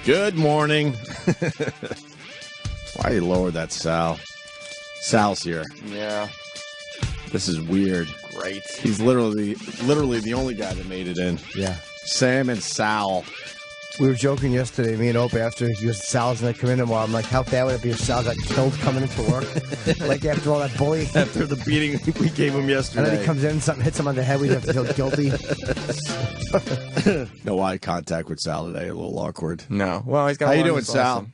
Good morning. Why you lower that, Sal? Sal's here. Yeah. This is weird. Great. He's literally the only guy that made it in. Yeah. Sam and Sal. We were joking yesterday, me and Opie, after Sal's going to come in tomorrow. I'm like, how bad would it be if Sal got killed coming into work? Like after all that bullying. After the beating we gave him yesterday. And then he comes in, something hits him on the head, we'd have to feel guilty. No eye contact with Sal today. A little awkward. No. Well, he's got. How you doing, Sal?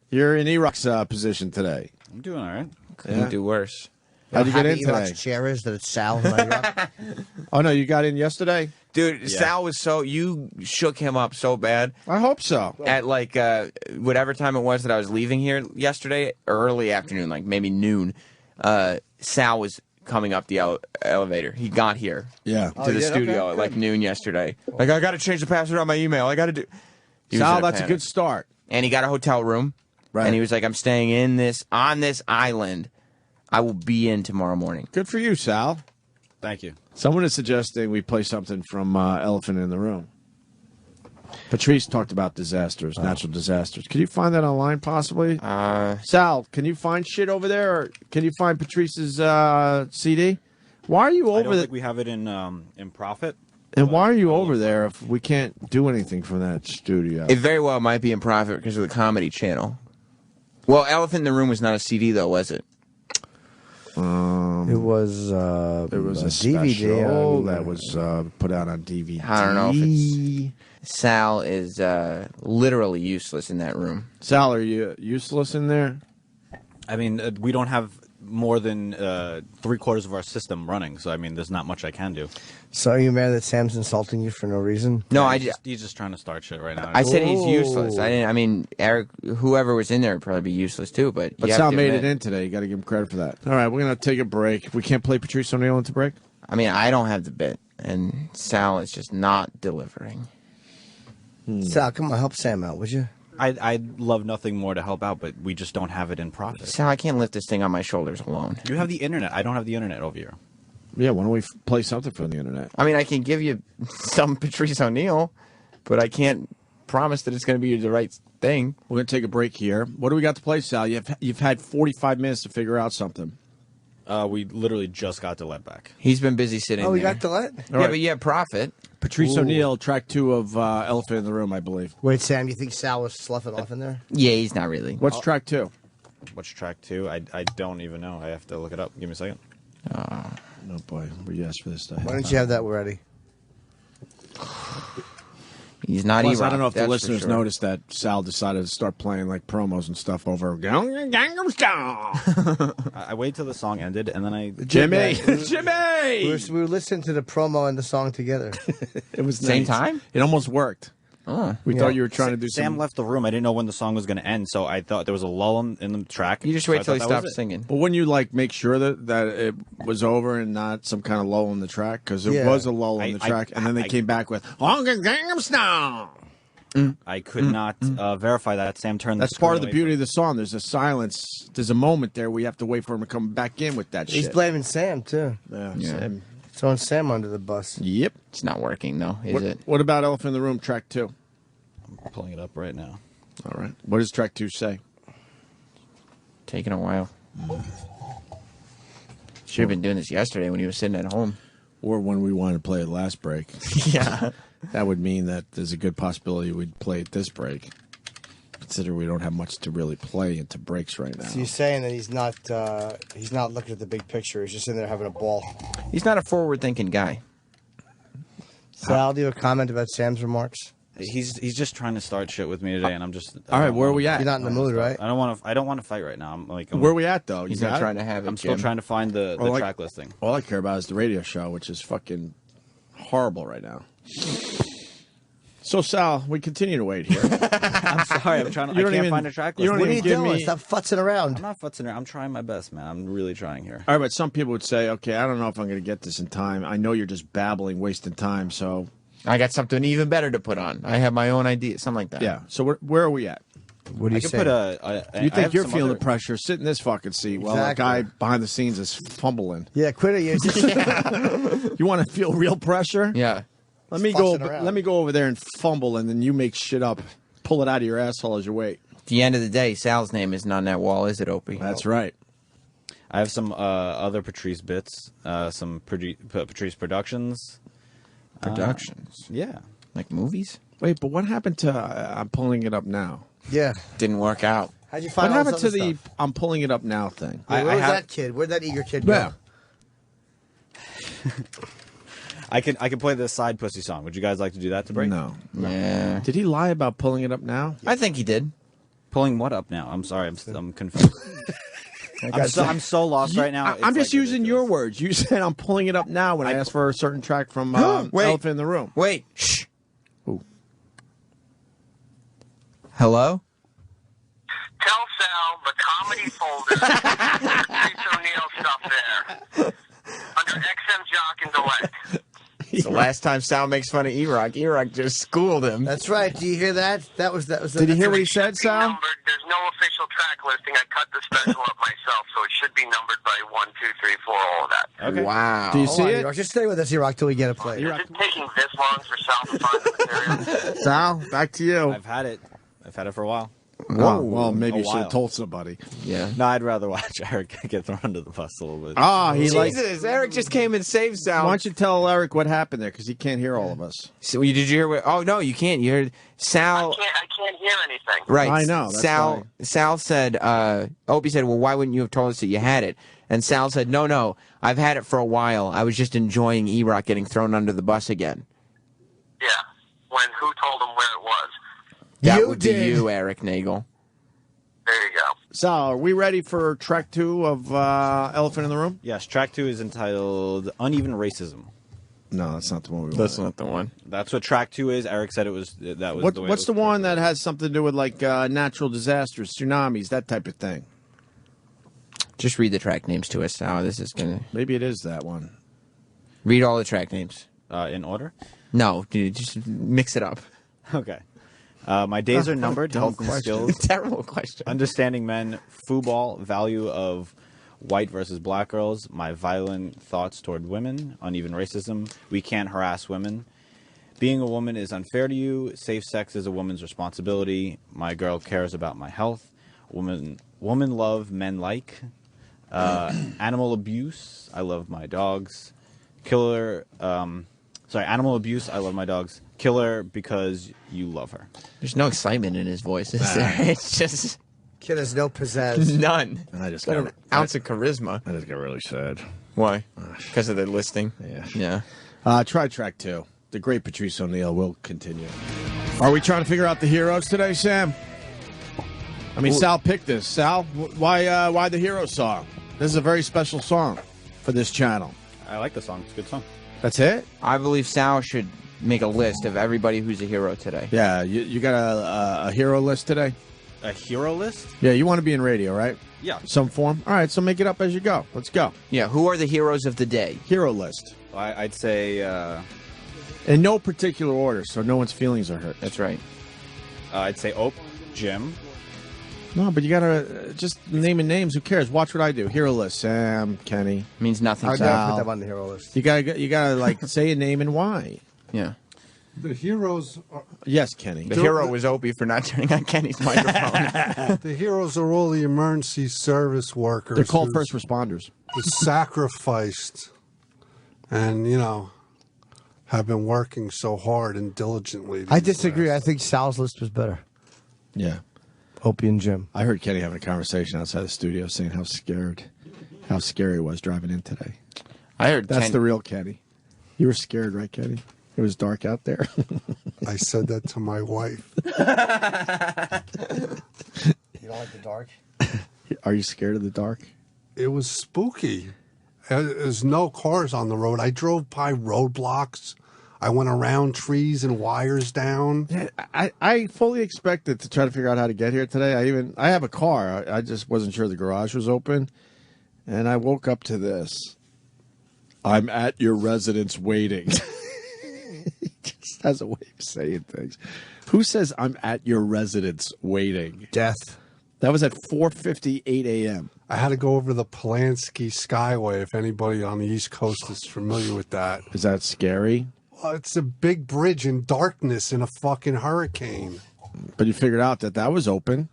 You're in E-Rock's position today. I'm doing all right. Couldn't do worse. How'd you get in How today? chair is that it's Sal. Like, Oh, no, you got in yesterday? Dude, Yeah. Sal was you shook him up so bad I hope so. at like whatever time it was that I was leaving here yesterday, early afternoon, like maybe noon. Sal was coming up the elevator. He got here Yeah. to the studio at like noon yesterday. Like, I got to change the password on my email. I got to do. He was Sal, in that's a panic. good start. And he got a hotel room. Right. And he was like, I'm staying on this island. I will be in tomorrow morning. Good for you, Sal. Thank you. Someone is suggesting we play something from Elephant in the Room. Patrice talked about disasters, natural disasters. Can you find that online, possibly? Sal, can you find shit over there, or can you find Patrice's CD? Why are you I over don't there? think we have it in profit. And why are you over there if we can't do anything from that studio? It very well might be in profit because of the Comedy Channel. Well, Elephant in the Room was not a CD, though, was it? it was There was a DVD special that was put out on DVD. I don't know if it's... Sal is literally useless in that room. Sal, are you useless in there? I mean, we don't have more than 3/4 of our system running, so I mean, there's not much I can do. So are you mad that Sam's insulting you for no reason? No, He's just trying to start shit right now. I said he's Oh. useless. I mean, Eric, whoever was in there would probably be useless too. But But you have Sal to made admit- it in today. You got to give him credit for that. All right, we're going to take a break. We can't play Patrice O'Neill into break? I mean, I don't have the bit, and Sal is just not delivering. Sal, come on, help Sam out, would you? I'd love nothing more to help out, but we just don't have it in profit. Sal, I can't lift this thing on my shoulders alone. You have the internet. I don't have the internet over here. Yeah, why don't we play something from the internet? I mean, I can give you some Patrice O'Neill, but I can't promise that it's going to be the right thing. We're going to take a break here. What do we got to play, Sal? You've had 45 minutes to figure out something. We literally just got Dillette back. He's been busy sitting Oh, we there. got the let? Yeah, right. but you have profit. Patrice O'Neill, track 2 of Elephant in the Room, I believe. Wait, Sam, you think Sal was sloughing off in there? Yeah, he's not really. What's track 2? What's track 2? I don't even know. I have to look it up. Give me a second. Oh, boy. We asked for this. Why don't you have that ready? He's not Plus, E-Rock, I don't know if the that's for listeners sure. noticed that Sal decided to start playing like promos and stuff over Gangnam Style. I waited till the song ended, and then I... Jimmy! We Jimmy! were listening to the promo and the song together. It was Same nice. time? It almost worked. Oh. We Yeah. thought you were trying to do Sam some... left the room. I didn't know when the song was going to end, so I thought there was a lull in the track. You just so I wait till he thought that stops was it. singing. But wouldn't you like make sure that it was over and not some kind of lull in the track? Because there Yeah. was a lull in the track, and then they came back with Gangnam Style. I could not verify that. Sam turned. That's part of the beauty of the song. There's a silence. There's a moment there where you have to wait for him to come back in with that He's shit. blaming Sam, too. Yeah. Yeah. Sam. Throwing Sam under the bus. Yep. It's not working, though, is it? What about Elephant in the Room, track 2? I'm pulling it up right now. All right. What does track 2 say? Taking a while. Should have been doing this yesterday when he was sitting at home. Or when we wanted to play it last break. Yeah. That would mean that there's a good possibility we'd play it this break. Consider we don't have much to really play into breaks right now. So you're saying that he's not looking at the big picture. He's just in there having a ball. He's not a forward-thinking guy. Sal, do you have a comment about Sam's remarks? He's just trying to start shit with me today, and I'm just. All right, where are we at? You're not in the mood, right? I don't want to fight right now. I'm like. Where are we at, though? He's You not got trying it? to have it, I'm still Jim. trying to find the Well, like- track listing. All I care about is the radio show, which is fucking horrible right now. So, Sal, we continue to wait here. I'm sorry. I'm trying. You I don't can't even- find a track you listing. don't What are even you give doing? me- Stop futzing around. I'm not futzing around. I'm trying my best, man. I'm really trying here. All right, but some people would say, okay, I don't know if I'm going to get this in time. I know you're just babbling, wasting time, so... I got something even better to put on. I have my own idea, something like that. Yeah, so where are we at? What do I you could say? put You I think have you're some feeling other- the pressure? Sit in this fucking seat while Exactly. a guy behind the scenes is fumbling. Yeah, quit it. You just You want to feel real pressure? Yeah. Let me go. fussing around. Let me go over there and fumble, and then you make shit up. pull it out of your asshole as you wait. At the end of the day, Sal's name isn't on that wall, is it, Opie? That's right. I have some other Patrice bits, some Patrice Productions. Productions. Yeah. Like movies? Wait, but what happened to I'm pulling it up now? Yeah. Didn't work out. How'd you find What all happened this to other the stuff? I'm pulling it up now thing? Where was have- that kid? Where'd that eager kid go? Yeah. I can play the side pussy song. Would you guys like to do that to break? No. Yeah. Did he lie about pulling it up now? I think he did. Pulling what up now? I'm sorry. I'm confused. I'm so lost right now. I'm It's just like using your ridiculous. words. You said I'm pulling it up now when I asked for a certain track from Wait. Elephant in the Room. Wait. Shh. Ooh. Hello? Tell Sal the comedy folder. Chris O'Neill stuff there. Under XM Jock and Delay. It's the last time Sal makes fun of E-Rock. E-Rock just schooled him. That's right. Do you hear that? That was. Did you hear what he said, Should be Sal? numbered. There's no official track listing. I cut the special up myself, so it should be numbered by 1, 2, 3, 4, all of that. Okay. Wow. Do you Hold see on, it? E-Rock. Just stay with us, E-Rock, till we get it played. Is it taking this long for Sal to find the material? Sal, back to you. I've had it for a while. Oh, well, maybe A you should have while. told somebody. Yeah. No, I'd rather watch Eric get thrown under the bus a little bit. Ah, he like. Jesus, Eric just came and saved Sal. Why don't you tell Eric what happened there? Because he can't hear all of us. So, did you hear what? Oh, no, you can't. You heard Sal. I can't hear anything. Right. I know, that's Sal. why. Sal said. Opie said, "Well, why wouldn't you have told us that you had it?" And Sal said, "No, I've had it for a while. I was just enjoying E-Rock getting thrown under the bus again." Yeah. When who told him where it was? That You would did. be you, Eric Nagel. There you go. Sal, are we ready for track 2 of Elephant in the Room? Yes, track 2 is entitled Uneven Racism. No, that's not the one we That's wanted. not the one. That's what track 2 is. Eric said it was. That was What, the way what's it the was one that has something to do with like natural disasters, tsunamis, that type of thing? Just read the track names to us, Sal. This is gonna Maybe it is that one. read all the track names. in order? No, dude, just mix it up. Okay. My days are numbered. dumb Health and question. skills. Terrible question. Understanding men. Football. Value of white versus black girls. My violent thoughts toward women. Uneven racism. We can't harass women. Being a woman is unfair to you. Safe sex is a woman's responsibility. My girl cares about my health. Woman love, men like. Animal abuse. I love my dogs. Killer. Animal abuse. I love my dogs. Killer because you love her. There's no excitement in his voice, is there? It's just Kid has no pizzazz. none. And I just Not got an ounce of charisma. I just got really sad. Why? Because of the listing. Yeah. Yeah. Try track 2. The great Patrice O'Neill will continue. Are we trying to figure out the heroes today, Sam? I mean, Sal picked this. Sal, why the hero song? This is a very special song for this channel. I like the song. It's a good song. That's it? I believe Sal should make a list of everybody who's a hero today. Yeah, you got a hero list today? A hero list? Yeah, you want to be in radio, right? Yeah. Some form? All right, so make it up as you go. Let's go. Yeah, who are the heroes of the day? Hero list. I'd say In no particular order, so no one's feelings are hurt. That's right. Ope, Jim. No, but you got to just naming names. Who cares? Watch what I do. Hero list. Sam, Kenny. Means nothing, I would never Sal. put them on the hero list. You gotta like say a name and why. Yeah. The heroes are Yes, Kenny. The hero was Opie for not turning on Kenny's microphone. the heroes are all the emergency service workers. They're called who's- first responders. who's sacrificed, and have been working so hard and diligently. I these disagree. I last- think Sal's list was better. Yeah. Opie and Jim. I heard Kenny having a conversation outside the studio saying how scary it was driving in today. I heard That's the real Kenny. You were scared, right, Kenny? It was dark out there. I said that to my wife. You don't like the dark? Are you scared of the dark? It was spooky. There's no cars on the road. I drove by roadblocks. I went around trees and wires down. Yeah, I fully expected to try to figure out how to get here today. I have a car. I just wasn't sure the garage was open. And I woke up to this. I'm at your residence waiting. He just has a way of saying things. Who says I'm at your residence waiting? Death. That was at 4:58 a.m. I had to go over the Polanski Skyway, if anybody on the East Coast is familiar with that. Is that scary? Well, it's a big bridge in darkness in a fucking hurricane. But you figured out that was open.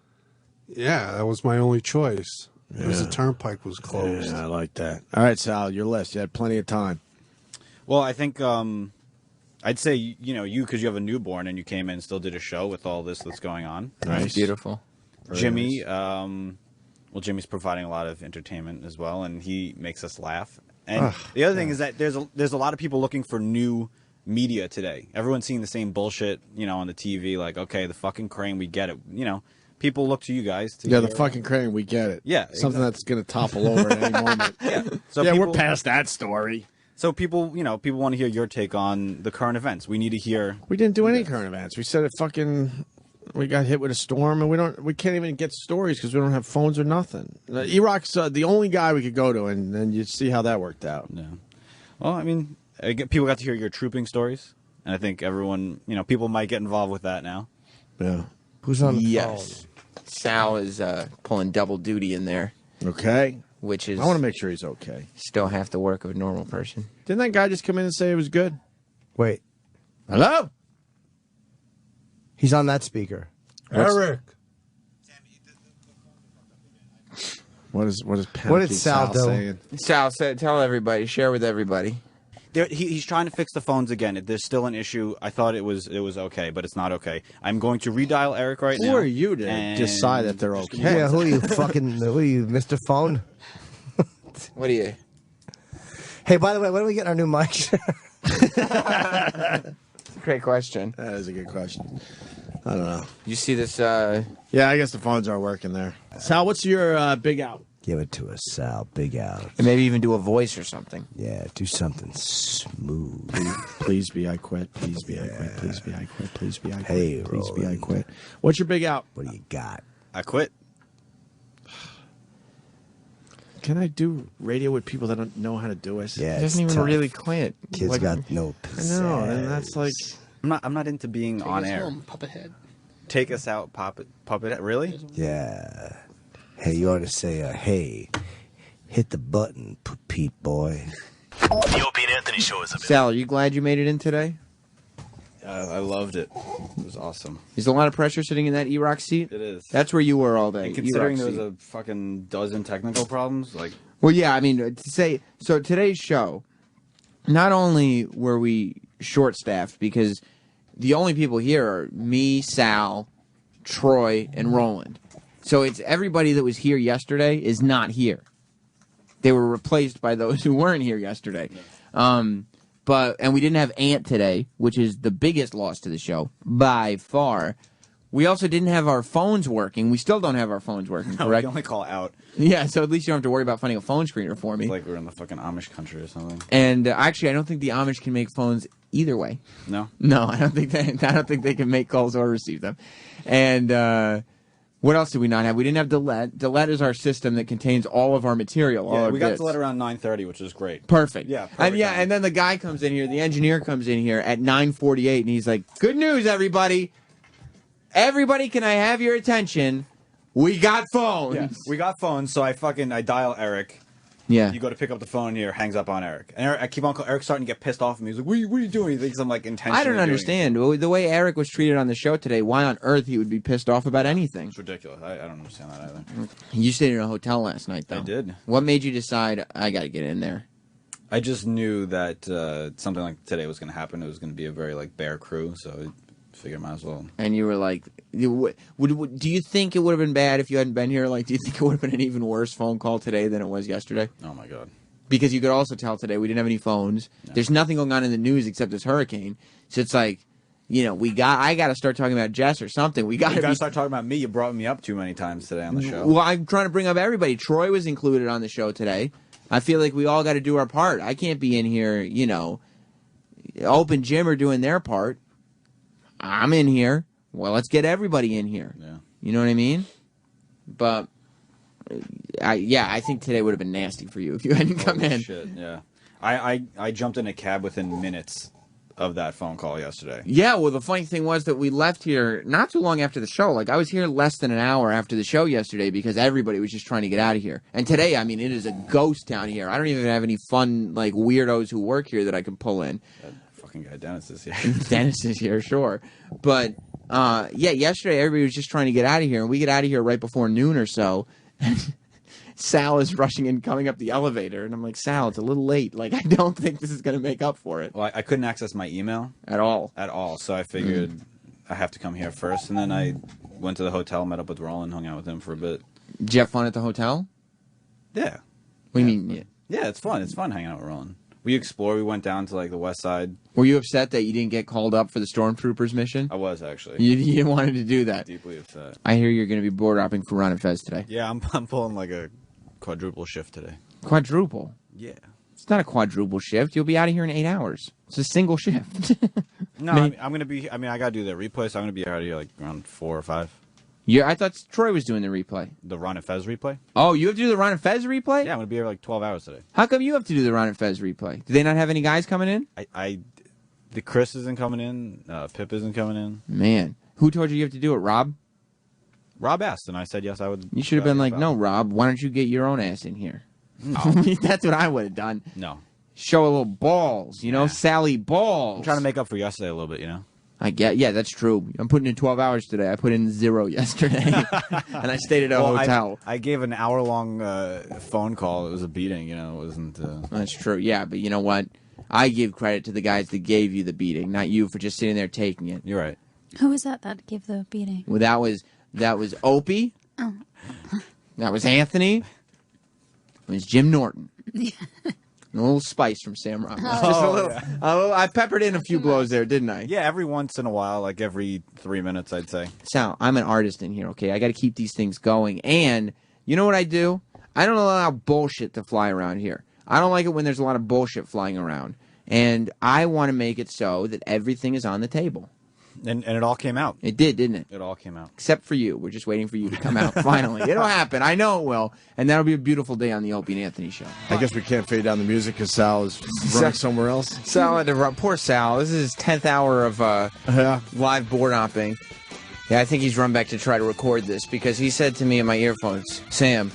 Yeah, that was my only choice. Because the turnpike was closed. Yeah, I like that. All right, Sal, your list. You had plenty of time. Well, I think I'd say, you, because you have a newborn and you came in and still did a show with all this that's going on. Nice. Beautiful. Jimmy, Jimmy's providing a lot of entertainment as well, and he makes us laugh. And the other thing is that there's a lot of people looking for new media today. Everyone's seeing the same bullshit, on the TV, like, okay, the fucking crane, we get it. People look to you guys to the fucking crane, we get it. Yeah, something that's going to topple over at any moment. Yeah. So we're past that story. So people want to hear your take on the current events. We need to hear. We didn't do any current events. We said we got hit with a storm, and we can't even get stories because we don't have phones or nothing. Iraq's the only guy we could go to, and then you see how that worked out. Yeah. Well, I mean, people got to hear your trooping stories, and I think everyone, people might get involved with that now. Yeah. Who's on the Yes. Sal is pulling double duty in there, Okay. which is I want to make sure he's okay. still half the work of a normal person. Didn't that guy just come in and say it was good? phone? Wait, Hello? he's on that speaker. Eric. What is What Panicky did Sal do? saying? Sal, tell everybody, share with everybody. He's trying to fix the phones again. There's still an issue. I thought it was okay, but it's not okay. I'm going to redial Eric right now. Who are you to and decide that they're okay? Yeah, who are you Mr. Phone? What do you? Hey, by the way, when are we getting our new mics? Great question. That is a good question. I don't know. You see this? Yeah, I guess the phones aren't working there. Sal, what's your big out? Give it to us, Sal. Big out. And maybe even do a voice or something. Yeah, do something smooth. Please be I quit. Please be I quit. Please be I quit. Please be I quit. Hey, please be I Roland. quit. What's your big out? What do you got? I quit. Can I do radio with people that don't know how to do it? Yeah, He it's doesn't even tough. really quit. Kids Like, got no I pizzazz. know, and that's like I'm not into being on air. Puppet head. Take us out, puppet. Really? Yeah. Hey, you ought to say, hey, hit the button, Pete boy. The Opie and Anthony Show is available. Sal, are you glad you made it in today? I loved it. It was awesome. There's a lot of pressure sitting in that E-Rock seat. It is. That's where you were all day. And considering E-Rock there was seat. a fucking dozen technical problems, like Well, yeah, I mean, to say so. Today's show, not only were we short-staffed because the only people here are me, Sal, Troy, and Roland. So it's everybody that was here yesterday is not here. They were replaced by those who weren't here yesterday. And we didn't have Ant today, which is the biggest loss to the show by far. We also didn't have our phones working. We still don't have our phones working, no, we correct? can only call out. Yeah, so at least you don't have to worry about finding a phone screener for me. It's like we're in the fucking Amish country or something. And actually, I don't think the Amish can make phones either way. No. No, I don't think they can make calls or receive them. And what else did we not have? We didn't have Delette. Delette is our system that contains all of our material. all Yeah, our we got bits. to let around 9:30, which is great. Perfect. Yeah, and perfect yeah, timing. and then the guy comes in here, the engineer comes in here at 9:48, and he's like, "Good news, everybody! Everybody, can I have your attention? We got phones." Yeah, we got phones, so I dial Eric. Yeah. You go to pick up the phone here, hangs up on Eric. And I keep on calling. Eric's starting to get pissed off at me. He's like, what are you doing? He thinks I'm like intentionally I don't doing it. understand. The way Eric was treated on the show today, why on earth he would be pissed off about anything? It's ridiculous. I don't understand that either. You stayed in a hotel last night, though. I did. What made you decide, I got to get in there? I just knew that something like today was going to happen. It was going to be a very like bare crew, so I figured I might as well. And you were like, do you think it would have been bad if you hadn't been here? Like, do you think it would have been an even worse phone call today than it was yesterday? Oh my god. Because you could also tell today we didn't have any phones. No. There's nothing going on in the news except this hurricane. So it's like, I got to start talking about Jess or something. We got You to guys start talking about me. You brought me up too many times today on the show. Well, I'm trying to bring up everybody. Troy was included on the show today. I feel like we all got to do our part. I can't be in here, Open Gym are doing their part. I'm in here. Well, let's get everybody in here. Yeah. You know what I mean? But I think today would have been nasty for you if you hadn't come Holy in. Shit, yeah. I jumped in a cab within minutes of that phone call yesterday. Yeah, well, the funny thing was that we left here not too long after the show. Like, I was here less than an hour after the show yesterday because everybody was just trying to get out of here. And today, I mean, it is a ghost town here. I don't even have any fun, like, weirdos who work here that I can pull in. That fucking guy Dennis is here. Dennis is here, sure. But yesterday everybody was just trying to get out of here, and we get out of here right before noon or so. And Sal is rushing in, coming up the elevator, and I'm like, Sal, it's a little late. Like, I don't think this is going to make up for it. Well, I couldn't access my email At all. so I figured I have to come here first, and then I went to the hotel, met up with Roland, hung out with him for a bit. Did you have fun at the hotel? Yeah. What do you mean? Yeah, it's fun. It's fun hanging out with Roland. We explored. We went down to like the west side. Were you upset that you didn't get called up for the Stormtroopers mission? I was actually. You wanted to do that. Deeply upset. I hear you're going to be board hopping for Ron and Fez today. Yeah, I'm pulling like a quadruple shift today. Quadruple? Yeah. It's not a quadruple shift. You'll be out of here in 8 hours. It's a single shift. No, I'm going to be. I mean, I got to do the replay, so I'm going to be out of here like around 4 or 5. Yeah, I thought Troy was doing the replay. The Ron and Fez replay? Oh, you have to do the Ron and Fez replay? Yeah, I'm going to be here like 12 hours today. How come you have to do the Ron and Fez replay? Do they not have any guys coming in? The Chris isn't coming in. Pip isn't coming in. Man, who told you have to do it, Rob? Rob asked, and I said yes, I would. You should have been like, no, Rob, why don't you get your own ass in here? No. That's what I would have done. No. Show a little balls, you know, Sally balls. I'm trying to make up for yesterday a little bit, you know? Yeah, that's true. I'm putting in 12 hours today. I put in 0 yesterday, and I stayed at a hotel. I gave an hour-long phone call. It was a beating, you know. It wasn't. That's true. Yeah, but you know what? I give credit to the guys that gave you the beating, not you for just sitting there taking it. You're right. Who was that gave the beating? Well, that was Opie. Oh. That was Anthony. It was Jim Norton. And a little spice from Sam Roberts. Just a little. I peppered in a few blows there, didn't I? Yeah, every once in a while, like every 3 minutes, I'd say. Sal, I'm an artist in here, okay? I got to keep these things going. And you know what I do? I don't allow bullshit to fly around here. I don't like it when there's a lot of bullshit flying around. And I want to make it so that everything is on the table. And it all came out. It did, didn't it? It all came out. Except for you. We're just waiting for you to come out finally. It'll happen. I know it will. And that'll be a beautiful day on the Opie and Anthony show. I guess we can't fade down the music because Sal is running somewhere else. Sal had to run. Poor Sal. This is his 10th hour of live board hopping. Yeah, I think he's run back to try to record this because he said to me in my earphones, Sam,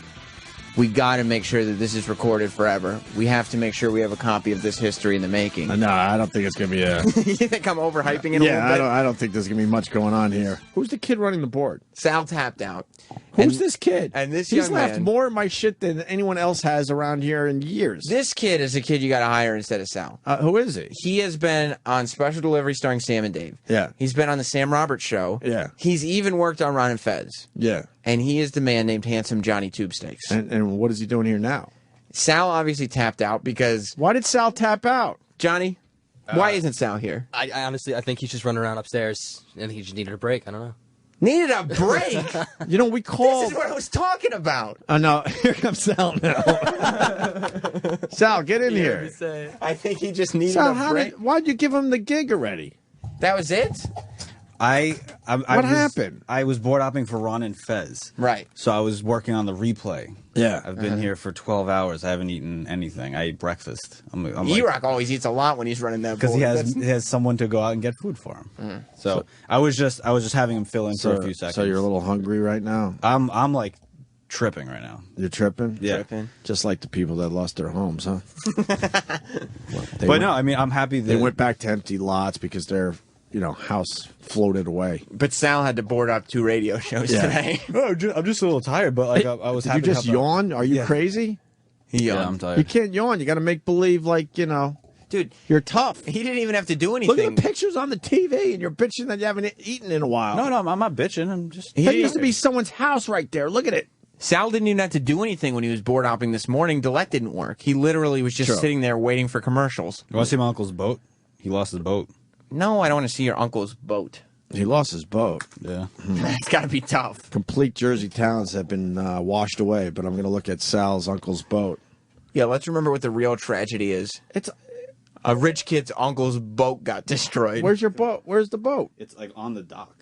we got to make sure that this is recorded forever. We have to make sure we have a copy of this history in the making. No, I don't think it's going to be a... You think I'm overhyping it a little bit? I don't think there's going to be much going on here. Who's the kid running the board? Sal tapped out. Who's this kid? And this He's young laughed man, more at my shit than anyone else has around here in years. This kid is a kid you got to hire instead of Sal. Who is he? He has been on Special Delivery starring Sam and Dave. Yeah. He's been on the Sam Roberts show. Yeah. He's even worked on Ron and Fez. Yeah. And he is the man named Handsome Johnny Tube Steaks. And what is he doing here now? Sal obviously tapped out because... Why did Sal tap out? Johnny, why isn't Sal here? I honestly, I think he's just running around upstairs and he just needed a break. I don't know. Needed a break? You know, we called... This is what I was talking about. Oh, no. Here comes Sal now. Sal, get in here. I think he just needed Sal, a break. why'd you give him the gig already? That was it? What happened? I was board hopping for Ron and Fez. Right. So I was working on the replay. Yeah. I've been here for 12 hours. I haven't eaten anything. I ate breakfast. E-Rock always eats a lot when he's running that because board. he has someone to go out and get food for him. So I was just having him fill in for a few seconds. So you're a little hungry right now? I'm like tripping right now. You're tripping? Yeah. Tripping. Just like the people that lost their homes, huh? No, I mean, I'm happy that... They went back to empty lots because their, house floated away. But Sal had to board up 2 radio shows today. I'm just a little tired, but like I was Did happy you just to help out. yawn? Are you crazy? Yeah, I'm tired. You can't yawn. You got to make believe Dude, you're tough. he didn't even have to do anything. Look at the pictures on the TV, and you're bitching that you haven't eaten in a while. No, I'm not bitching. I'm just... That used to be someone's house right there. Look at it. Sal didn't even have to do anything when he was board hopping this morning. Delette didn't work. He literally was just sitting there waiting for commercials. You want to see my uncle's boat? He lost his boat. No, I don't want to see your uncle's boat. He lost his boat. Yeah. That's got to be tough. Complete Jersey towns have been washed away, but I'm going to look at Sal's uncle's boat. Yeah, let's remember what the real tragedy is. It's a rich kid's uncle's boat got destroyed. Where's your boat? Where's the boat? It's like on the dock.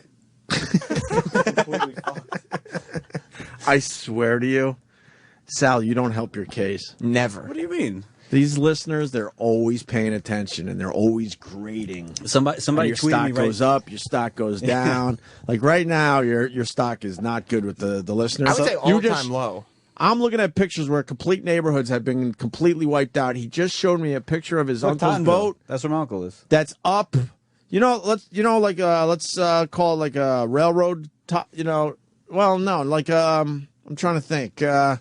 I swear to you, Sal, you don't help your case. Never. What do you mean? These listeners, they're always paying attention and they're always grading. Somebody and your tweeted stock me right. goes up, your stock goes down. Like right now, your stock is not good with the listeners. I would say all-time low. I'm looking at pictures where complete neighborhoods have been completely wiped out. He just showed me a picture of his uncle's boat. That's where my uncle is. That's up let's call it like a railroad top. Well, no, like I'm trying to think. I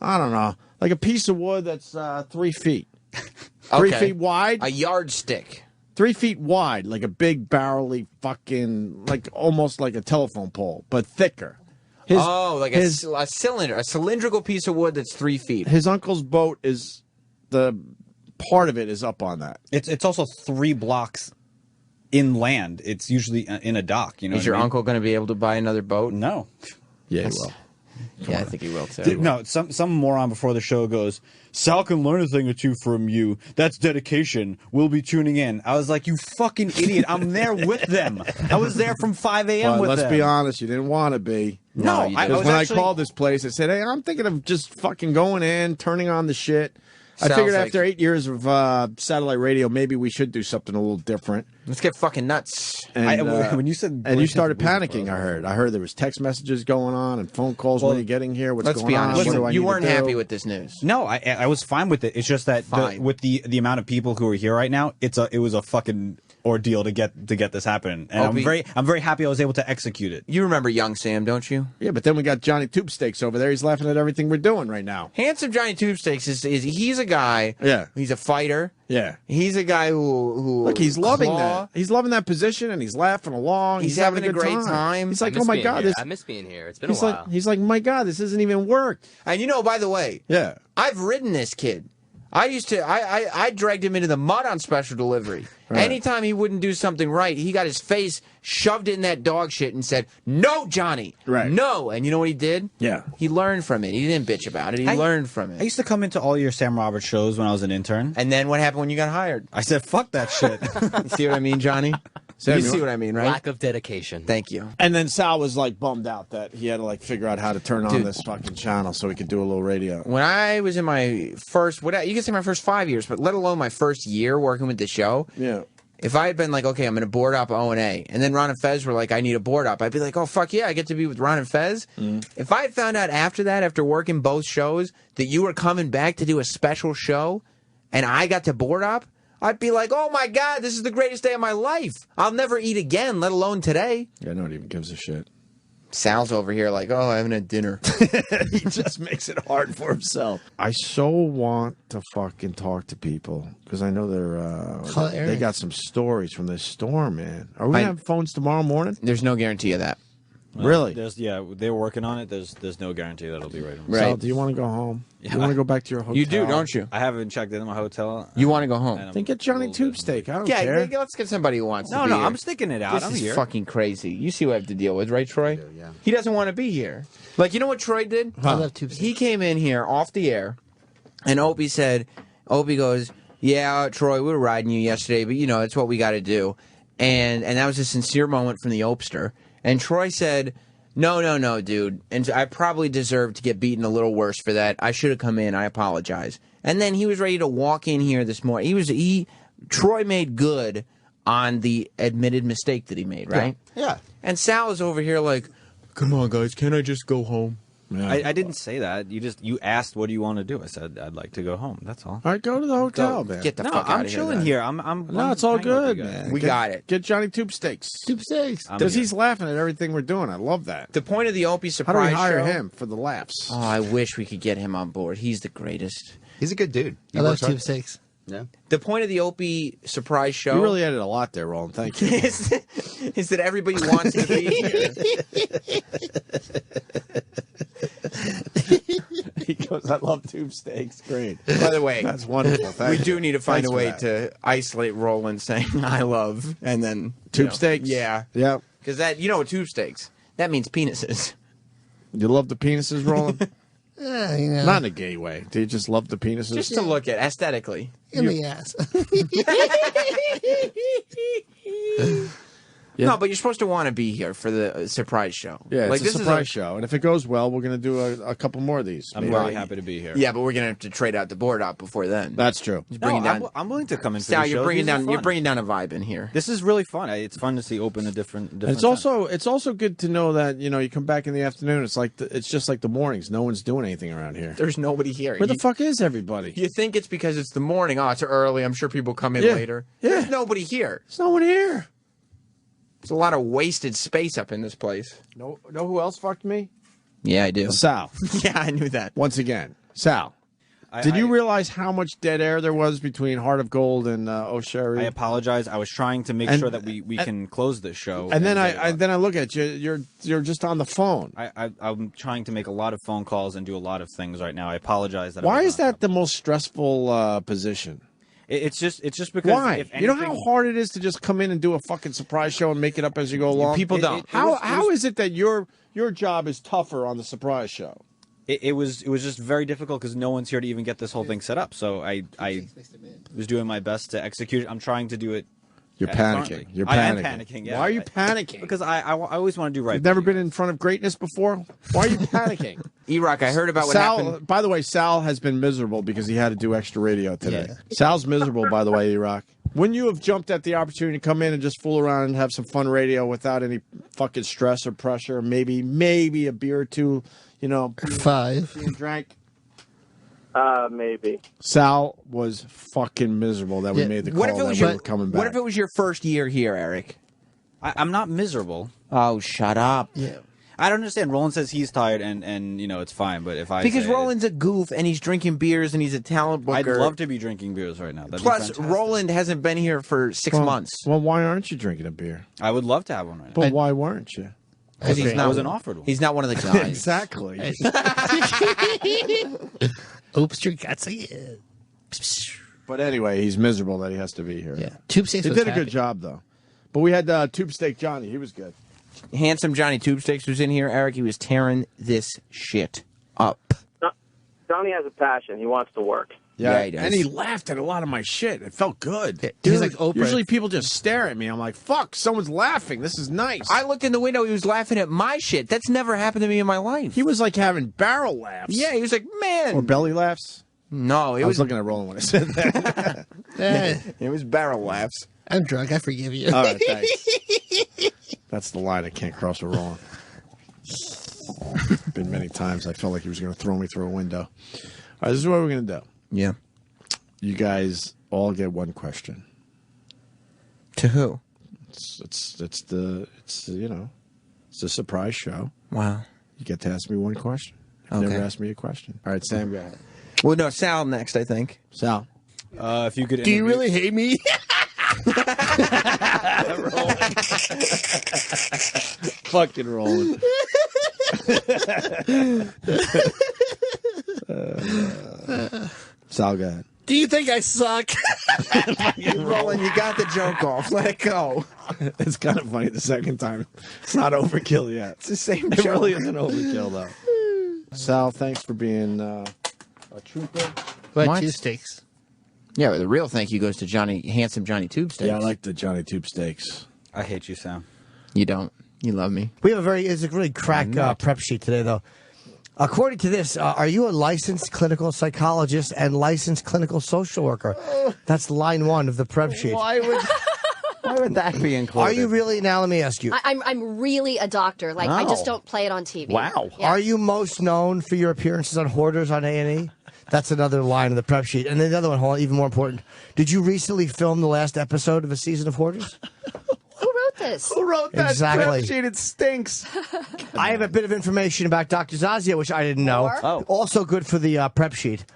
don't know, like a piece of wood that's 3 feet, 3 feet wide, a yardstick, 3 feet wide, like a big barrel-y fucking, like almost like a telephone pole, but thicker. Like a cylinder, a cylindrical piece of wood that's 3 feet. His uncle's boat is the part of it is up on that. It's also 3 blocks inland. It's usually in a dock. Is your uncle going to be able to buy another boat? No. Yeah, he will. Yeah, I think he will too. No, some moron before the show goes, Sal can learn a thing or two from you. That's dedication. We'll be tuning in. I was like, you fucking idiot. I'm there with them. I was there from 5 a.m. with them. Let's be honest, you didn't want to be. No, because when I called this place, I said, hey, I'm thinking of just fucking going in, turning on the shit. I figured after 8 years of satellite radio, maybe we should do something a little different. Let's get fucking nuts. And, when you said, and you started panicking, I heard there was text messages going on and phone calls. When are you getting here? What's going on? Let's be honest. What do I You need weren't to do? happy with this news. No, I was fine with it. It's just that with the amount of people who are here right now, it was a fucking ordeal to get this happening. And I'm very happy I was able to execute it. You remember Young Sam, don't you? Yeah, but then we got Johnny Tube Steaks over there. He's laughing at everything we're doing right now. Handsome Johnny Tube Steaks is he's a guy. Yeah. He's a fighter. Yeah. He's a guy who look, he's loving that. He's loving that position, and he's laughing along. He's having a great time. He's like, oh my god, I miss being here. It's been a while. He's like, my god, this isn't even work. And by the way, yeah, I've ridden this kid. I dragged him into the mud on special delivery. Right. Anytime he wouldn't do something right, he got his face shoved in that dog shit and said, "No, Johnny, right? No." And you know what he did? Yeah, he learned from it. He didn't bitch about it. He learned from it. I used to come into all your Sam Roberts shows when I was an intern. And then what happened when you got hired? I said, "Fuck that shit." You see what I mean, Johnny? You see what I mean, right? Lack of dedication. Thank you. And then Sal was like bummed out that he had to like figure out how to turn on this fucking channel so he could do a little radio. When I was in my first, you can say my first 5 years, but let alone my first year working with the show. Yeah. If I had been like, okay, I'm going to board up O&A, and then Ron and Fez were like, I need a board up, I'd be like, oh, fuck yeah, I get to be with Ron and Fez. If I had found out after that, after working both shows, that you were coming back to do a special show, and I got to board up, I'd be like, oh my god, this is the greatest day of my life. I'll never eat again, let alone today. Yeah, no one even gives a shit. Sal's over here like, oh, I haven't had dinner. He just makes it hard for himself. I so want to fucking talk to people because I know they got some stories from this storm, man. Are we going to have phones tomorrow morning? There's no guarantee of that. Really? They were working on it. There's no guarantee that'll be right. Right. Sal, do you want to go home? Yeah, you want to go back to your hotel? You do, don't you? I haven't checked in my hotel. You want to go home? Then get Johnny Tube Steak. I don't care. Let's get somebody who wants to be No, here. I'm sticking it out. This is fucking crazy. You see what I have to deal with, right, Troy? Yeah. He doesn't want to be here. Like, you know what Troy did? I love Tube Steak. He came in here off the air, and Opie goes, yeah, Troy, we were riding you yesterday, but, it's what we got to do. And that was a sincere moment from the Opester. And Troy said, no, dude. And I probably deserved to get beaten a little worse for that. I should have come in. I apologize. And then he was ready to walk in here this morning. Troy made good on the admitted mistake that he made, right? Yeah. And Sal is over here like, come on, guys, can't I just go home? Yeah. I didn't say that. You asked, what do you want to do? I said, I'd like to go home. That's all. All right, go to the hotel, man. Get the fuck out I'm of here. chilling here. I'm it's all hanging with good, you guys. man. We got it. Get Johnny Tube Steaks. Tube Steaks. Because he's laughing at everything we're doing. I love that. The point of the Opie How surprise do we hire show, him for the laughs? Oh, I wish we could get him on board. He's the greatest. He's a good dude. I love Tube Steaks. Yeah. The point of the Opie surprise show You really added a lot there, Roland. Thank you. is that everybody wants to be here. He goes, I love Tube Steaks. Great. By the way, That's wonderful. Thank we you. do need to find Thanks a for way that. to isolate Roland saying "I love" and then Tube Steaks? Yeah, Yeah. because that what tube steaks that means penises. You love the penises, Roland? Yeah, Not in a gay way. Do you just love the penises? Just to look at aesthetically. in the ass. Yeah. No, but you're supposed to want to be here for the surprise show. Yeah, like it's a surprise show. And if it goes well, we're going to do a couple more of these. I'm maybe. really happy to be here. Yeah, but we're gonna have to trade out the board out before then. That's true. Just bringing down. I'm willing to come in for Sal, these you're shows. bringing These are down. You're fun. bringing down a vibe in here. This is really fun. It's fun to see Open a different. And it's also good to know that you come back in the afternoon. It's like it's just like the mornings. No one's doing anything around here. There's nobody here. Where the fuck is everybody? You think it's because it's the morning? Oh, it's early. I'm sure people come in Yeah. later. Yeah. There's nobody here. There's no one here. There's a lot of wasted space up in this place. Know who else fucked me? Yeah, I do. Sal. Yeah, I knew that. Once again, Sal. Did you realize how much dead air there was between Heart of Gold and O'Sherry? I apologize. I was trying to make sure that we can close this show. And then I look at you. You're just on the phone. I'm trying to make a lot of phone calls and do a lot of things right now. I apologize. Why is that the most stressful position? It's just because. Why? If anything, you know how hard it is to just come in and do a fucking surprise show and make it up as you go along. People don't. How is it that your job is tougher on the surprise show? It was just very difficult because no one's here to even get this whole thing set up. So I was doing my best to execute it. I'm trying to do it. You're panicking. You're panicking. I am panicking. Yeah. Why are you panicking? Because I always want to do right. You've never been in front of greatness before. Why are you panicking? E-Rock, I heard about what Sal, happened. by the way, Sal has been miserable because he had to do extra radio today. Yeah. Sal's miserable, by the way, E-Rock. Wouldn't you have jumped at the opportunity to come in and just fool around and have some fun radio without any fucking stress or pressure? Maybe a beer or two, 5 being drank. Maybe. Sal was fucking miserable that we Yeah. made the call What if it that was we your were coming back. What if it was your first year here, Eric? I'm not miserable. Oh, shut up. Yeah. I don't understand. Roland says he's tired and it's fine. But if I Because say Roland's a goof and he's drinking beers and he's a talent I'd booker. love to be drinking beers right now. That'd be Plus, fantastic. Roland hasn't been here for 6 months. Well, why aren't you drinking a beer? I would love to have one right now. But why weren't you? Because he's I not wasn't offered one. He's not one of the guys. Exactly. Oops, your guts again. But anyway, he's miserable that he has to be here. Yeah. Tube Steaks He was did a happy. good job, though. But we had Tube Steak Johnny. He was good. Handsome Johnny Tubesticks was in here, Eric. He was tearing this shit up. Johnny has a passion. He wants to work. Yeah, he does. And he laughed at a lot of my shit. It felt good. He's like Oprah. Usually people just stare at me. I'm like, fuck, someone's laughing. This is nice. I looked in the window. He was laughing at my shit. That's never happened to me in my life. He was like having barrel laughs. Yeah, he was like, man. Or belly laughs. No, it I was was looking at Roland when I said that. it was barrel laughs. I'm drunk. I forgive you. All right, thanks. That's the line I can't cross with Roland. Been many times I felt like he was going to throw me through a window. All right, this is what we're going to do. Yeah. You guys all get one question. To who? It's a surprise show. Wow. You get to ask me one question. You've Okay. never asked me a question. All right, Sam, go ahead. Well, no, Sal next, I think. Sal. If you could. Do you really hate me? Fucking Roland. Sal, go ahead. Do you think I suck? Roland, you got the joke off. Let it go. It's kind of funny the second time. It's not overkill yet. It's the same It joke. really isn't overkill, though. Sal, thanks for being a trooper. But What? cheese steaks. Yeah, but the real thank you goes to Handsome Johnny Tubesticks. Yeah, I like the Johnny Tube Steaks. I hate you, Sam. You don't. You love me. We have it's a really crack prep sheet today, though. According to this, are you a licensed clinical psychologist and licensed clinical social worker? That's line 1 of the prep sheet. Why would that be included? Are you really? Now, let me ask you. I'm really a doctor. Like, I just Oh. don't play it on TV. Wow. Yeah. Are you most known for your appearances on Hoarders on A&E? That's another line of the prep sheet. And then the other one, hold on, even more important. Did you recently film the last episode of a season of Hoarders? Who wrote this? Who wrote that Exactly. prep sheet? It stinks. I have a bit of information about Dr. Zazia, which I didn't know. Or? Also good for the prep sheet.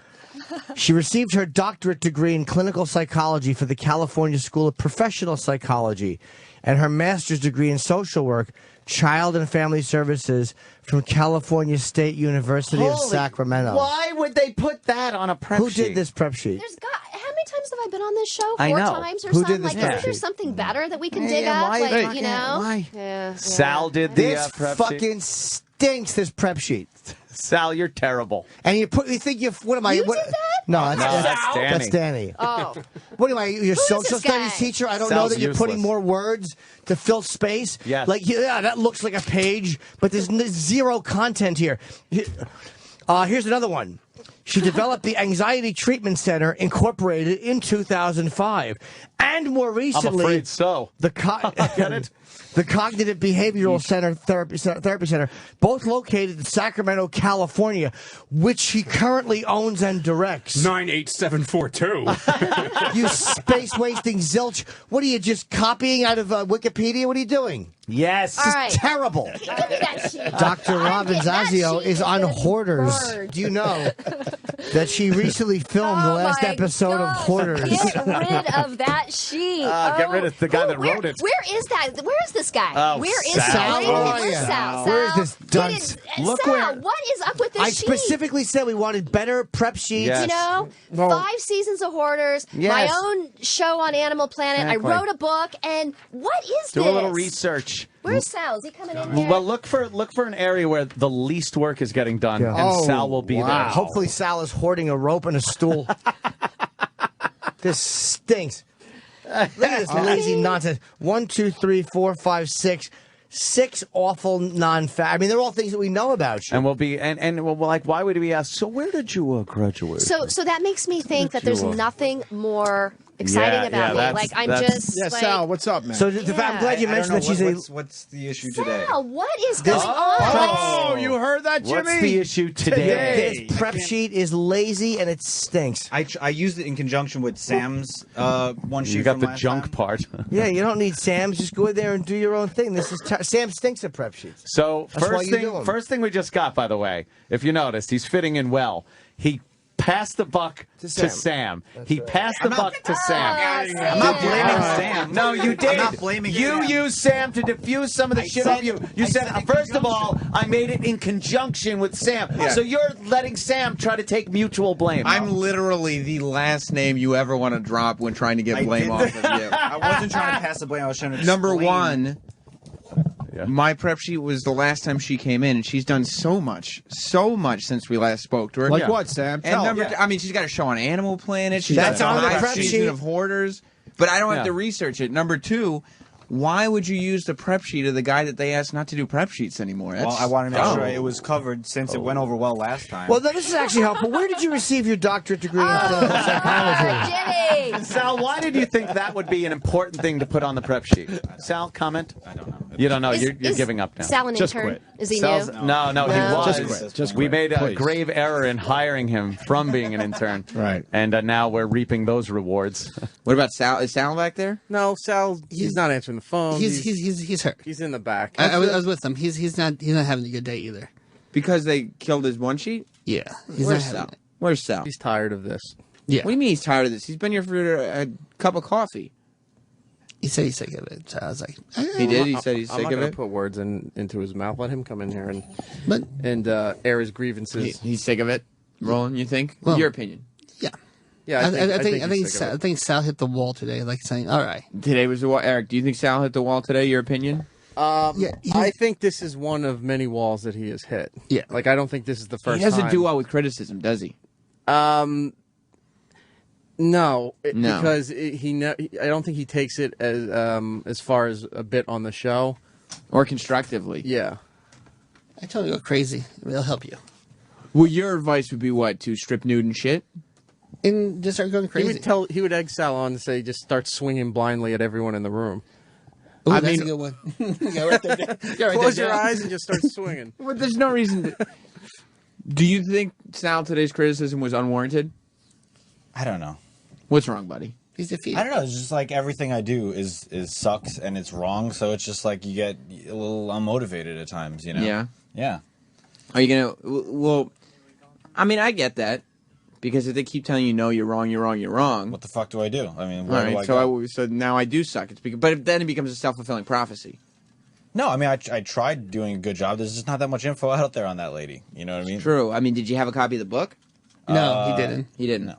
She received her doctorate degree in clinical psychology for the California School of Professional Psychology and her master's degree in social work, child and family services from California State University of Sacramento. Why would they put that on a prep Who sheet? did this prep sheet? How many times have I been on this show? I 4 know. times or Who something? did this Like, prep isn't there sheet? something better that we can dig Yeah, up? why- Like, why- you know? why? Yeah, Sal did the This prep fucking stinks, this prep sheet. Sal, you're terrible. And you think what am I? You what, did that? No, No, that's Danny. That's Danny. Oh. What am I? Your is social this studies guy? teacher? I don't Sal's know that you're putting useless. more words to fill space. Yes. Like, yeah, that looks like a page, but there's zero content here. Here's another one. She developed the Anxiety Treatment Center Incorporated in 2005. And more recently, I'm afraid so. Get it? The Cognitive Behavioral Center Therapy Center, both located in Sacramento, California, which she currently owns and directs. 98742. You space-wasting zilch. What are you, just copying out of Wikipedia? What are you doing? Yes. This is terrible. Give me that sheet. Dr. Robin That Zazio sheet is on gonna be Hoarders. burned. Do you know that she recently filmed the last my episode of gosh, Hoarders? Get rid of that sheet. Get rid of the guy that wrote it. Where is that? Where is this guy? Oh, Where is Sal. Where Where is are Sal? you? Where is this dunce? Look Sal, where- what is up with this I sheet? specifically said we wanted better prep sheets. Yes. You know, 5 seasons of Hoarders, my Yes. own show on Animal Planet. Exactly. I wrote a book, and what is Do this? a little research. Where's Sal? Is he coming in here? Well, look for an area where the least work is getting done, Yeah. and Sal will be there. Hopefully Sal is hoarding a rope and a stool. This stinks. Look at this lazy nonsense. 1, 2, 3, 4, 5, 6. 6 awful non-fat. I mean, they're all things that we know about you. And we'll be and we'll like, why would we ask? So where did you graduate? So that makes me think that there's nothing more exciting about me. that's- Like I'm that's- just Yeah, like, Sal, what's up, man? So I'm glad you mentioned that she's a... What's the issue today? Sal, what is going on? Oh, you heard that, Jimmy? What's the issue today? This prep sheet is lazy and it stinks. I used it in conjunction with Sam's one sheet. You got from the last junk time. part. Yeah, you don't need Sam's. Just go in there and do your own thing. This is Sam stinks at prep sheets. So That's why you do 'em. first thing we just got, by the way, if you noticed, he's fitting in well. He passed the buck to Sam. He passed the buck to Sam. I'm not blaming Sam. No, you did. I'm not blaming You Sam. used Sam to diffuse some of the shit off you. You said, first of all, I made it in conjunction with Sam. Yeah. So you're letting Sam try to take mutual blame. I'm literally the last name you ever want to drop when trying to get I blame did- off of you. I wasn't trying to pass the blame. I was trying to Number explain. one, my prep sheet was the last time she came in, and she's done so much since we last spoke to her. Like what, Sam? And Tell number, him. I mean, she's got a show on Animal Planet. She's That's got on the a prep season sheet. of Hoarders, but I don't have Yeah. to research it. Number two, why would you use the prep sheet of the guy that they asked not to do prep sheets anymore? Well, That's I wanted to make dumb. sure it was covered since it went over well last time. Well, this is actually helpful. Where did you receive your doctorate degree in clinical psychology? Jimmy. Sal, why did you think that would be an important thing to put on the prep sheet? Sal, comment? I don't know. You don't know. Is- You're is giving up now. Sal an Just intern? quit. Is he Sal's, new? no, he No. was. Just quit. Just we quit, made a please. grave error in hiring him from being an intern. Right. And now we're reaping those rewards. What about Sal? Is Sal back there? No, Sal. He's not answering the phone. He's hurt. He's in the back. I was with him. He's not having a good day either. Because they killed his one sheet? Yeah, he's Where's not Sal? having it. Where's Sal? He's tired of this. Yeah, What do you mean he's tired of this? He's been here for a cup of coffee. he said he's sick of it. So I was like, He did? He said he's I'm sick not of gonna it? put words into his mouth. Let him come in here but and air his grievances. He's sick of it? Roland, you think? Well, Your opinion. yeah. Yeah, I think Sal hit the wall today, like saying, "All right." Today was the wall. Eric, do you think Sal hit the wall today? Your opinion? Yeah, I think this is one of many walls that he has hit. Yeah. Like I don't think this is the first. He doesn't time. do well with criticism, does he? No, No. because I don't think he takes it as far as a bit on the show. Or constructively? Yeah. I told you to go crazy. It'll help you. Well, your advice would be what? To strip nude and shit? And just start going crazy. He would egg Sal on to say just start swinging blindly at everyone in the room. Ooh, I that's mean- a good one. Go right there. Go right Close there, your Dan. eyes and just start swinging. Well, there's no reason to... Do you think Sal today's criticism was unwarranted? I don't know. What's wrong, buddy? He's defeated. I don't know. It's just like everything I do is sucks and it's wrong. So it's just like you get a little unmotivated at times. You know. Yeah. Yeah. Are you gonna? Well, I mean, I get that because if they keep telling you no, you're wrong, you're wrong, you're wrong. What the fuck do I do? I mean, All where do I right, go? so now I do suck. It's because, but then it becomes a self-fulfilling prophecy. No, I mean, I tried doing a good job. There's just not that much info out there on that lady. You know what I mean? True. I mean, did you have a copy of the book? No, he didn't. He didn't. No.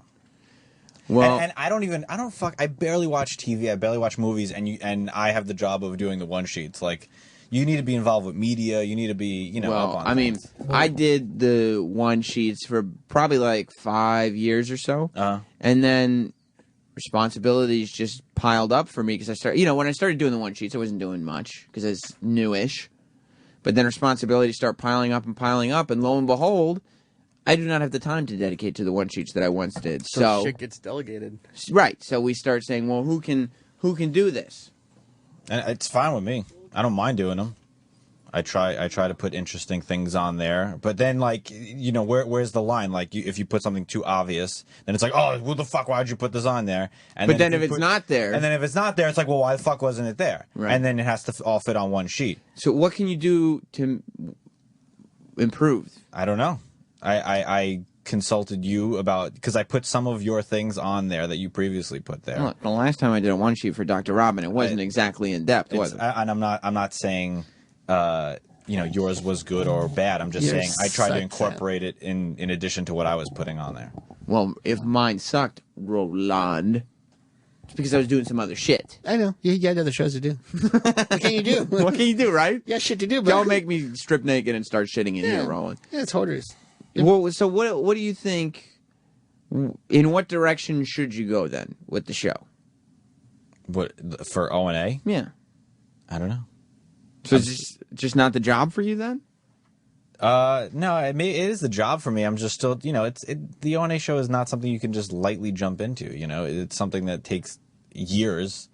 Well, and I barely watch TV. I barely watch movies, and I have the job of doing the one sheets. Like, you need to be involved with media. You need to be, up well, on I mean, things. I did the one sheets for probably like 5 years or so, and then responsibilities just piled up for me because I started. When I started doing the one sheets, I wasn't doing much because it's newish, but then responsibilities start piling up, and lo and behold, I do not have the time to dedicate to the one sheets that I once did. So So shit gets delegated. right. So we start saying, well, who can do this? And it's fine with me. I don't mind doing them. I try to put interesting things on there, but then like where's the line? Like if you put something too obvious, then it's like, oh, what the fuck? Why'd you put this on there? And But then if it's not there, and then if it's not there, it's like, well, why the fuck wasn't it there? Right. And then it has to all fit on one sheet. So what can you do to improve? I don't know. I consulted you about because I put some of your things on there that you previously put there. Look, the last time I did a one sheet for Dr. Robin, it wasn't exactly in depth, was it? And I'm not saying yours was good or bad. I'm just saying I tried to incorporate it in addition to what I was putting on there. Well, if mine sucked, Roland, it's because I was doing some other shit. I know. You got other shows to do. What can you do? What can you do, right? Yeah, shit to do, but Don't make me strip naked and start shitting in here, Roland. Yeah, it's hoarders. Well, so what do you think? In what direction should you go then with the show? What for O&A? Yeah, I don't know. So it's just not the job for you then? No, it is the job for me. I'm just still, the O&A show is not something you can just lightly jump into. It's something that takes years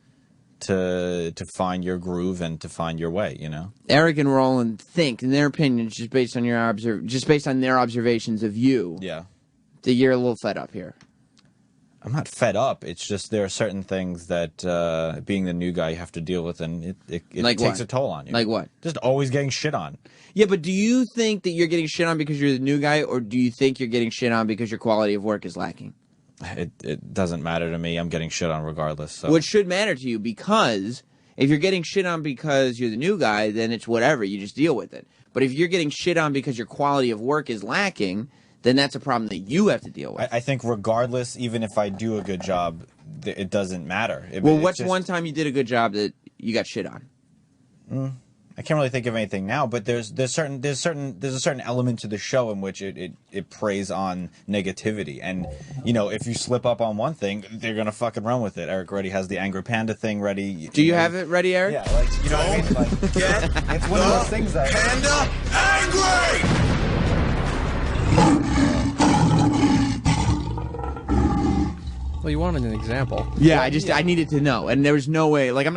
to find your groove and to find your way. Eric and Roland think, in their opinions, just based on their observations of you, that you're a little fed up here. I'm not fed up. It's just there are certain things that being the new guy you have to deal with, and it Like takes what? a toll on you. Like what? Just always getting shit on. Yeah, but do you think that you're getting shit on because you're the new guy, or do you think you're getting shit on because your quality of work is lacking? It doesn't matter to me. I'm getting shit on regardless. So. Well, it should matter to you because if you're getting shit on because you're the new guy, then it's whatever. You just deal with it. But if you're getting shit on because your quality of work is lacking, then that's a problem that you have to deal with. I think regardless, even if I do a good job, it doesn't matter. What's one time you did a good job that you got shit on? I can't really think of anything now, but there's a certain element to the show in which it preys on negativity, and if you slip up on one thing, they're gonna fucking run with it. Eric already has the Angry Panda thing ready. Do you have it ready, Eric? Yeah, like you know what I mean. Like, it's one of those things that Panda angry. Well, you wanted an example. Yeah, I needed to know, and there was no way. Like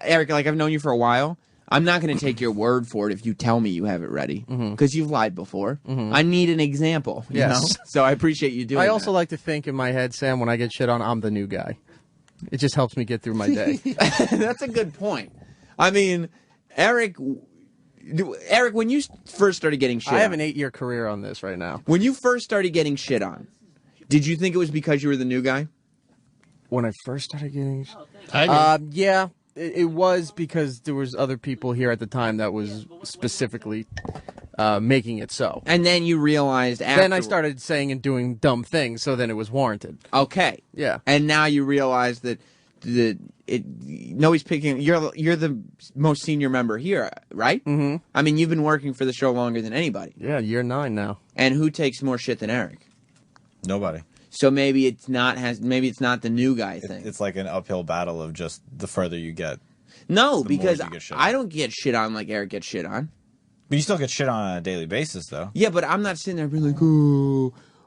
Eric. Like I've known you for a while. I'm not going to take your word for it if you tell me you have it ready, because you've lied before. I need an example. You know? So I appreciate you doing. I also like to think in my head, Sam, when I get shit on, I'm the new guy. It just helps me get through my day. That's a good point. I mean, Eric, when you first started getting shit I have on, an 8-year career on this right now. When you first started getting shit on, did you think it was because you were the new guy? When I first started getting yeah, it was because there was other people here at the time that was specifically making it so. And then you realized after... Then I started saying and doing dumb things, so then it was warranted. Okay. Yeah. And now you realize that nobody's picking... You're the most senior member here, right? Mm-hmm. I mean, you've been working for the show longer than anybody. Yeah, year 9 now. And who takes more shit than Eric? nobody. So maybe it's not the new guy thing. It's like an uphill battle of just the further you get. No, the because more you get shit I don't get shit on like Eric gets shit on. But you still get shit on a daily basis, though. Yeah, but I'm not sitting there being like,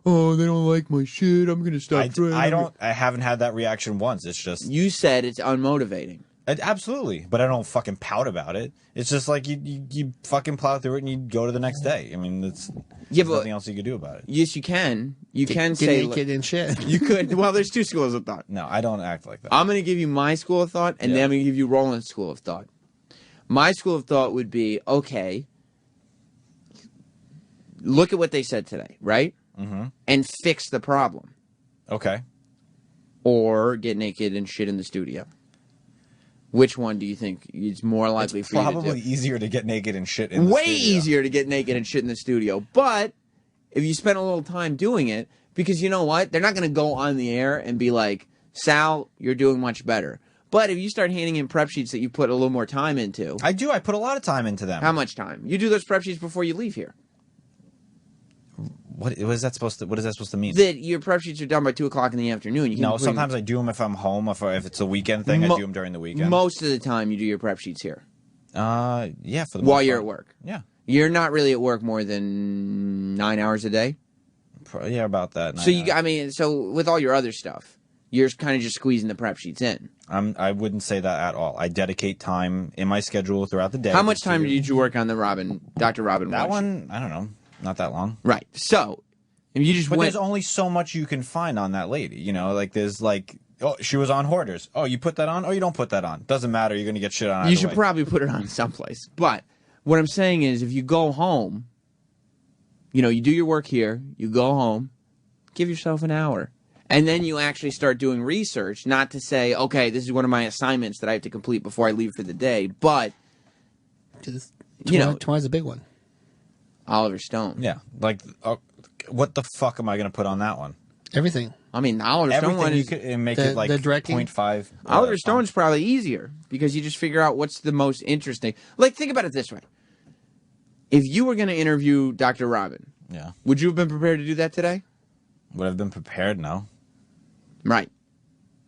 oh, they don't like my shit. I'm gonna stop trying. I haven't had that reaction once. It's just you said it's unmotivating. Absolutely, but I don't fucking pout about it. It's just like you fucking plow through it and you go to the next day. I mean, there's nothing else you could do about it. Yes, you can. You can get say naked and shit. You could. Well, there's two schools of thought. No, I don't act like that. I'm going to give you my school of thought, and then I'm going to give you Roland's school of thought. My school of thought would be, okay, look at what they said today, right? Mm-hmm. And fix the problem. Okay. Or get naked and shit in the studio. Which one do you think is more likely for you to do? Probably easier to get naked and shit in the Way studio. easier to get naked and shit in the studio. But if you spend a little time doing it, because you know what? They're not going to go on the air and be like, Sal, you're doing much better. But if you start handing in prep sheets that you put a little more time into. I do. I put a lot of time into them. How much time? You do those prep sheets before you leave here. What is that supposed to mean? That your prep sheets are done by 2 o'clock in the afternoon. You can No, sometimes I do them if I'm home. If it's a weekend thing, I do them during the weekend. Most of the time, you do your prep sheets here. Yeah, for the while most you're part. at work. Yeah. You're not really at work more than 9 hours a day. Yeah, about that. So so with all your other stuff, you're kind of just squeezing the prep sheets in. I wouldn't say that at all. I dedicate time in my schedule throughout the day. How much time did you work on the Dr. Robin? That one, I don't know, not that long. Right. So, if you just but went. There's only so much you can find on that lady. You know, like there's like, oh, she was on Hoarders. Oh, you put that on? Oh, you don't put that on. Doesn't matter. You're gonna get shit on. You should probably put it on someplace. But what I'm saying is, if you go home, you know, you do your work here, you go home, give yourself an hour. And then you actually start doing research, not to say, okay, this is one of my assignments that I have to complete before I leave for the day, but, tomorrow's a big one. Oliver Stone. Yeah. Like, what the fuck am I going to put on that one? Everything. I mean, the Oliver Stone one you is... could make it like 0.5. Oliver Stone's probably easier, because you just figure out what's the most interesting. Like, think about it this way. If you were going to interview Dr. Robin, would you have been prepared to do that today? Would I have been prepared? No. Right.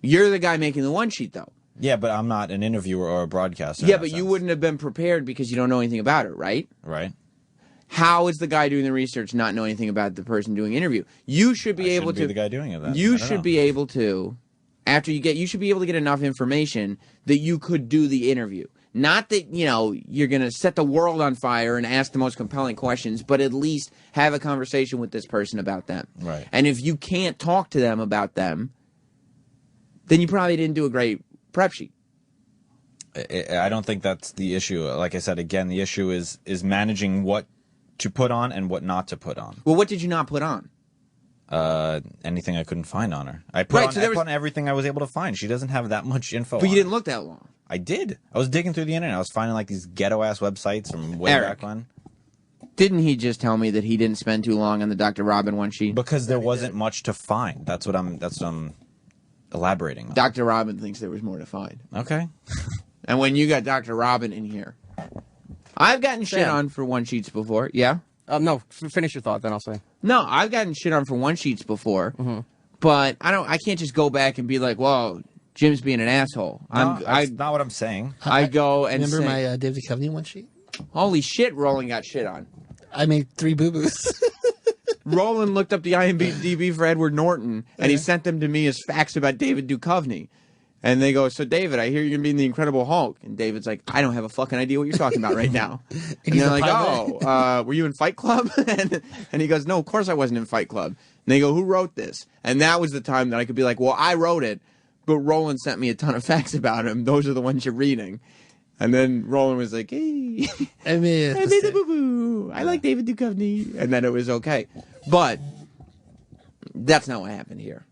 You're the guy making the one sheet, though. Yeah, but I'm not an interviewer or a broadcaster. Yeah, but you wouldn't have been prepared because you don't know anything about it, right? Right. How is the guy doing the research not know anything about the person doing the interview? You should be able to. Be the guy doing it. Then. You should be able to. You should be able to get enough information that you could do the interview. Not that, you're going to set the world on fire and ask the most compelling questions, but at least have a conversation with this person about them. Right. And if you can't talk to them about them, then you probably didn't do a great prep sheet. I don't think that's the issue. Like I said, again, the issue is managing what to put on and what not to put on. Well, what did you not put on? Anything I couldn't find on her. I put on everything I was able to find. She doesn't have that much info. But you didn't look that long. I did. I was digging through the internet. I was finding like these ghetto ass websites from way back when. Didn't he just tell me that he didn't spend too long on the Dr. Robin one sheet? Because there wasn't much to find. That's what I'm elaborating on. Dr. Robin thinks there was more to find. Okay. And when you got Dr. Robin in here, I've gotten shit on for one sheets before. Yeah. No, finish your thought, then I'll say. No, I've gotten shit on for one sheets before, but I can't just go back and be like, "Whoa, Jim's being an asshole." That's not what I'm saying. I go and remember my David Duchovny one sheet. Holy shit, Roland got shit on. I made 3 boo-boos. Roland looked up the IMDb for Edward Norton, and he sent them to me as facts about David Duchovny. And they go, "So David, I hear you're going to be in the Incredible Hulk." And David's like, "I don't have a fucking idea what you're talking about right now." And they're like, "Oh, were you in Fight Club?" and he goes, "No, of course I wasn't in Fight Club." And they go, "Who wrote this?" And that was the time that I could be like, "Well, I wrote it, but Roland sent me a ton of facts about him. Those are the ones you're reading." And then Roland was like, "Hey, I made the boo-boo. I like David Duchovny." And then it was okay. But that's not what happened here.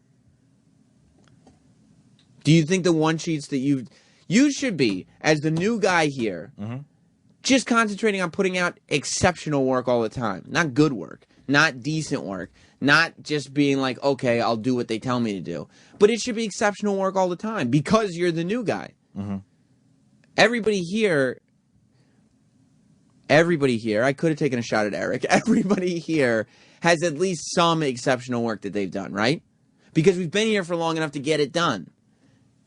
Do you think the one sheets that you should be, as the new guy here, just concentrating on putting out exceptional work all the time? Not good work, not decent work, not just being like, okay, I'll do what they tell me to do. But it should be exceptional work all the time because you're the new guy. Everybody here, I could have taken a shot at Eric. Everybody here has at least some exceptional work that they've done, right? Because we've been here for long enough to get it done.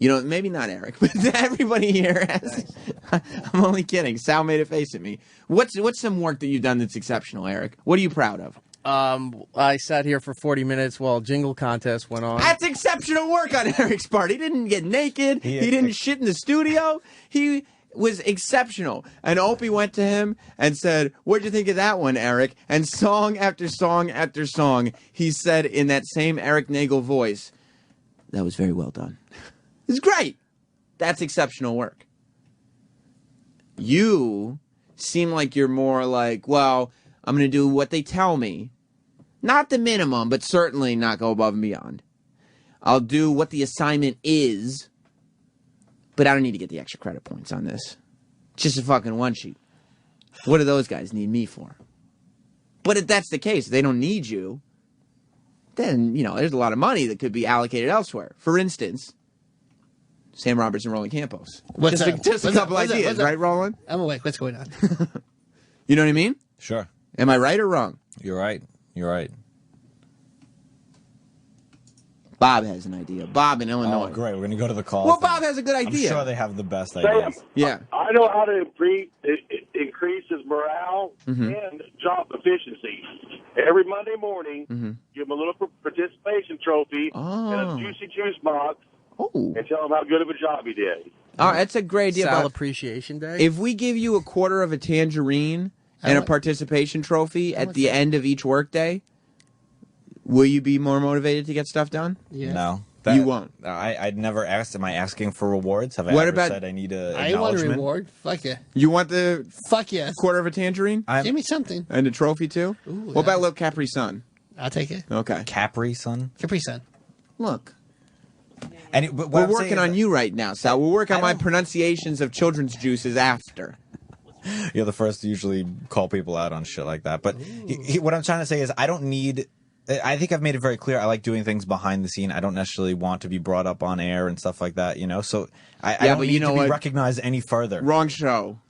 Maybe not Eric, but everybody here has. I'm only kidding. Sal made a face at me. What's some work that you've done that's exceptional, Eric? What are you proud of? I sat here for 40 minutes while Jingle Contest went on. That's exceptional work on Eric's part. He didn't get naked. He didn't shit in the studio. He was exceptional. And Opie went to him and said, "What'd you think of that one, Eric?" And song after song after song, he said in that same Eric Nagel voice, "That was very well done." It's great. That's exceptional work. You seem like you're more like, well, I'm going to do what they tell me. Not the minimum, but certainly not go above and beyond. I'll do what the assignment is, but I don't need to get the extra credit points on this. It's just a fucking one sheet. What do those guys need me for? But if that's the case, they don't need you, then, there's a lot of money that could be allocated elsewhere. For instance, Sam Roberts and Roland Campos. Just a couple ideas, right, Roland? I'm awake. What's going on? You know what I mean? Sure. Am I right or wrong? You're right. You're right. Bob has an idea. Bob in Illinois. Oh, great. We're going to go to the call. Well, Bob has a good idea. I'm sure they have the best ideas. Yeah. I know how to increase his morale Mhm. and job efficiency. Every Monday morning, give him a little participation trophy and a juicy juice box, and tell him how good of a job he did. All right, that's a great idea. Sal Bob. Appreciation Day. If we give you a quarter of a tangerine and a participation trophy at the end of each workday, will you be more motivated to get stuff done? Yeah. No. You won't. I'd never asked, am I asking for rewards? Have I What ever about- said I need a I want a acknowledgement? reward. Fuck yeah. You want the Fuck yes. quarter of a tangerine? Give me something. And a trophy, too? What about a little Capri Sun? I'll take it. Okay. Capri Sun? Capri Sun. Look. And what We're I'm working saying on is- you right now, Sal. We'll work on my pronunciations of children's juices after. You're the first to usually call people out on shit like that. But what I'm trying to say is I don't need... I think I've made it very clear I like doing things behind the scene. I don't necessarily want to be brought up on air and stuff like that, you know? So I don't but need you know to be what? recognized any further. Wrong show.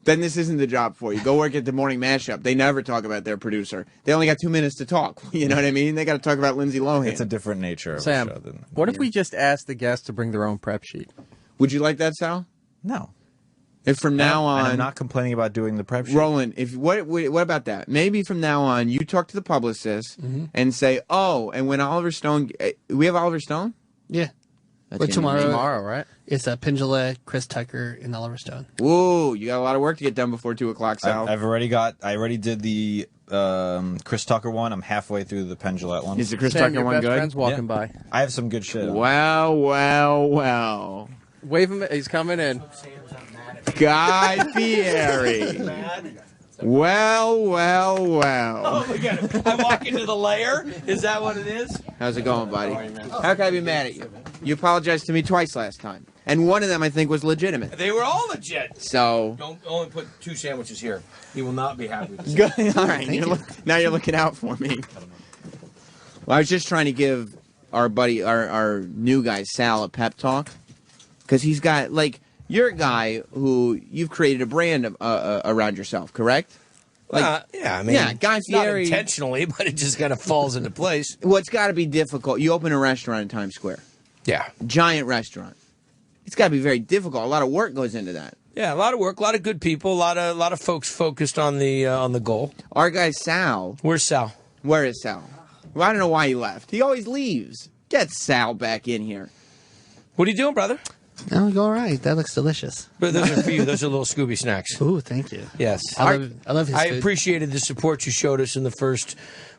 Then this isn't the job for you. Go work at the morning mashup. They never talk about their producer. They only got 2 minutes to talk. You know what I mean? They got to talk about Lindsay Lohan. It's a different nature of Sam, a show than... what if we just asked the guests to bring their own prep sheet? Would you like that, Sal? No. If from now on, And I'm not complaining about doing the prep sheet. Roland, if what about that? Maybe from now on, you talk to the publicist and say, "Oh, and when Oliver Stone, we have Oliver Stone." Yeah. That's But gonna be tomorrow, right? It's Penn Jillette, Chris Tucker, and Oliver Stone. Whoa, you got a lot of work to get done before 2 o'clock, Sal. I already did the Chris Tucker one. I'm halfway through the Penn Jillette one. Is the Chris Tucker one good? Friend's walking by. I have some good shit. Wow, wow, wow. Wave him. He's coming in. Guy Fieri. Well, well, well. Oh my God! I walk into the lair. Is that what it is? How's it going, buddy? How can I be mad at you? You apologized to me twice last time, and one of them I think was legitimate. They were all legit. So, Don't only put 2 sandwiches here. He will not be happy with this. good. All right, now you're looking out for me. Well, I was just trying to give our buddy, our new guy Sal, a pep talk, because he's got you're a guy who you've created a brand around yourself, correct? Yeah, I mean, Guy it's not Fieri. intentionally, but it just kind of falls into place. Well, it's got to be difficult. You open a restaurant in Times Square, Yeah. giant restaurant. It's got to be very difficult. A lot of work goes into that. Yeah, a lot of work, a lot of good people, a lot of folks focused on the goal. Our guy Sal. Where's Sal? Where is Sal? Well, I don't know why he left. He always leaves. Get Sal back in here. What are you doing, brother? Oh, all right. That looks delicious. But those are for you. Those are little Scooby snacks. Ooh, thank you. Yes. I love his I food. appreciated the support you showed us in the first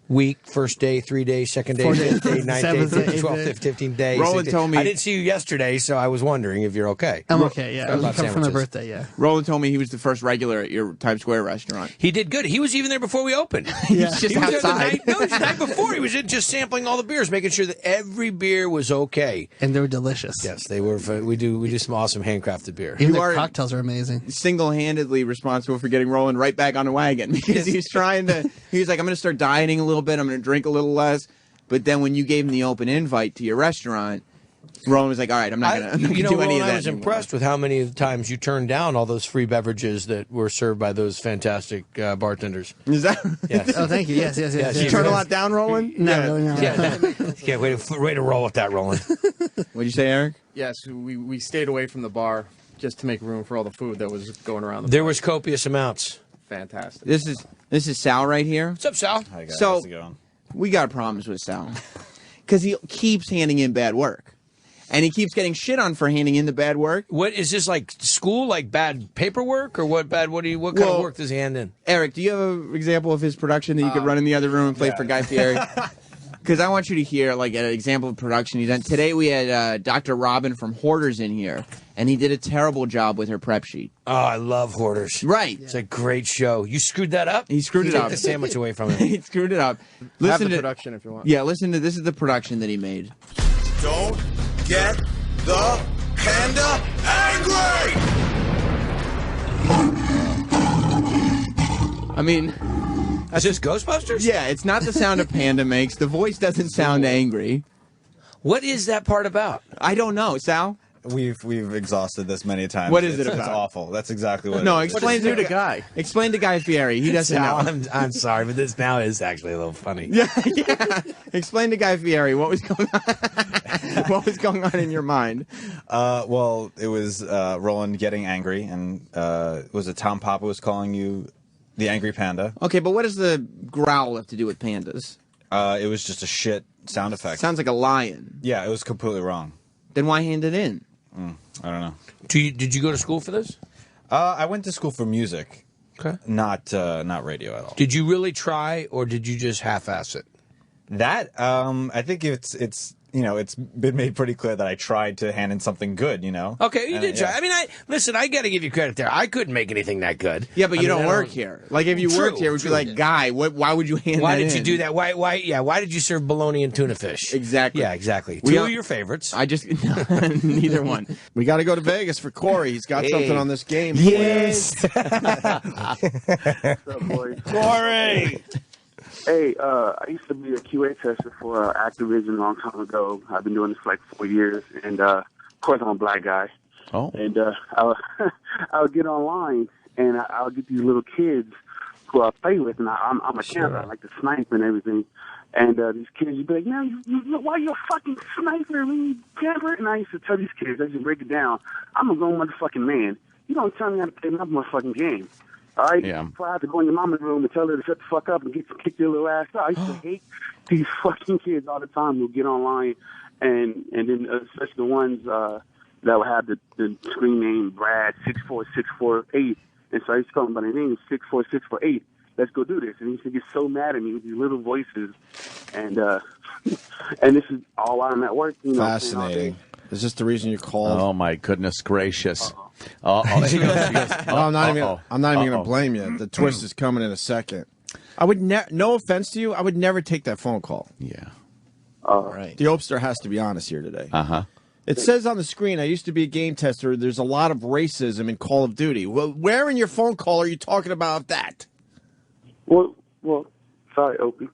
week, first day, 3 days, second day, 4 fifth days, day, ninth day, seventh day, 12th, eighth 15th day. Roland 16th. told me- I didn't see you yesterday, so I was wondering if you're okay. I'm okay, yeah. I About was coming from my sandwiches. birthday, yeah. Roland told me he was the first regular at your Times Square restaurant. He did good. He was even there before we opened. He's just He was there the outside. night, no, it was the night before. He was in just sampling all the beers, making sure that every beer was okay. And they were delicious. Yes, they were. We do some awesome handcrafted beer. Even You their are- cocktails are amazing. Single-handedly responsible for getting Roland right back on the wagon because he was trying to. He was like, "I'm going to start dieting a little bit. I'm going to drink a little less." But then when you gave him the open invite to your restaurant, Roland was like, "All right, I'm not going to do any Roland, of that." I was anymore." impressed with how many times you turned down all those free beverages that were served by those fantastic bartenders. Is that? Yes. Oh, thank you. Yes. Did you turn a lot down, Roland? No. Yeah, way to roll with that, Roland. What'd you say, Eric? Yes, we stayed away from the bar just to make room for all the food that was going around the There place. was copious amounts. Fantastic. This is Sal right here. What's up, Sal? Hi, guys. So How's it going? we got problems with Sal because he keeps handing in bad work, and he keeps getting shit on for handing in the bad work. What is this, like school, like bad paperwork, or what kind of work does he hand in? Eric, do you have an example of his production that you could run in the other room and play for Guy Fieri? Because I want you to hear like an example of production he's done. Today we had Dr. Robin from Hoarders in here, and he did a terrible job with her prep sheet. Oh, I love Hoarders. Right. It's a great show. You screwed that up? He screwed it Take up. the sandwich away from him. He screwed it up. Have Listen the to production if you want. Yeah, listen to this is the production that he made. Don't get the panda angry! I mean, Is this Ghostbusters? yeah, it's not the sound a panda makes. The voice doesn't sound angry. What is that part about? I don't know, Sal. We've exhausted this many times. What is it It's about? awful. That's exactly what. No, it is. explain to the guy. Explain to Guy Fieri. He doesn't Sal, know. I'm sorry, but this now is actually a little funny. Yeah. Explain to Guy Fieri what was going on. What was going on in your mind? Well, it was Roland getting angry, and was it Tom Papa was calling you the angry panda? Okay, but what does the growl have to do with pandas? It was just a shit sound effect. Sounds like a lion. Yeah, it was completely wrong. Then why hand it in? I don't know. Did you go to school for this? I went to school for music. Okay. Not radio at all. Did you really try, or did you just half-ass it? That I think it's it's been made pretty clear that I tried to hand in something good. Okay, you And, did try. yeah. I mean, listen. I got to give you credit there. I couldn't make anything that good. Yeah, but I you mean, don't I work here. Like if you worked here, it would be like, Guy, why would you hand Why that did you in? do that? Why? Yeah. Why did you serve bologna and tuna fish? Exactly. Yeah, exactly. We Two are- of your favorites. I just neither one. We got to go to Vegas for Corey. He's got Hey. something on this game. Yes. What's up, boys? Corey! Hey, I used to be a QA tester for Activision a long time ago. I've been doing this for like 4 years, and of course I'm a black guy. Oh. And I would get online, and I would get these little kids who I play with, and I'm a camper. I like to snipe and everything. And these kids would be like, man, why you a fucking sniper, man, you camper? And I used to tell these kids, I used to break it down, I'm a grown motherfucking man. You don't tell me how to play my motherfucking game. All right? Yeah. Before I have to go in your mama's room and tell her to shut the fuck up and kick your little ass out. I used to hate these fucking kids all the time who get online, and then especially the ones that would have the screen name Brad 64648. And so I used to call them by their name 64648. Let's go do this. And he used to get so mad at me with these little voices. And and this is all while I'm at work. Fascinating. Is this the reason you called? Oh my goodness gracious! She goes, No, I'm not even. I'm not even going to blame you. The twist is coming in a second. I would no offense to you. I would never take that phone call. Yeah. All right. The Opster has to be honest here today. Uh-huh. It says on the screen, I used to be a game tester. There's a lot of racism in Call of Duty. Well, where in your phone call are you talking about that? Well, sorry, Opie.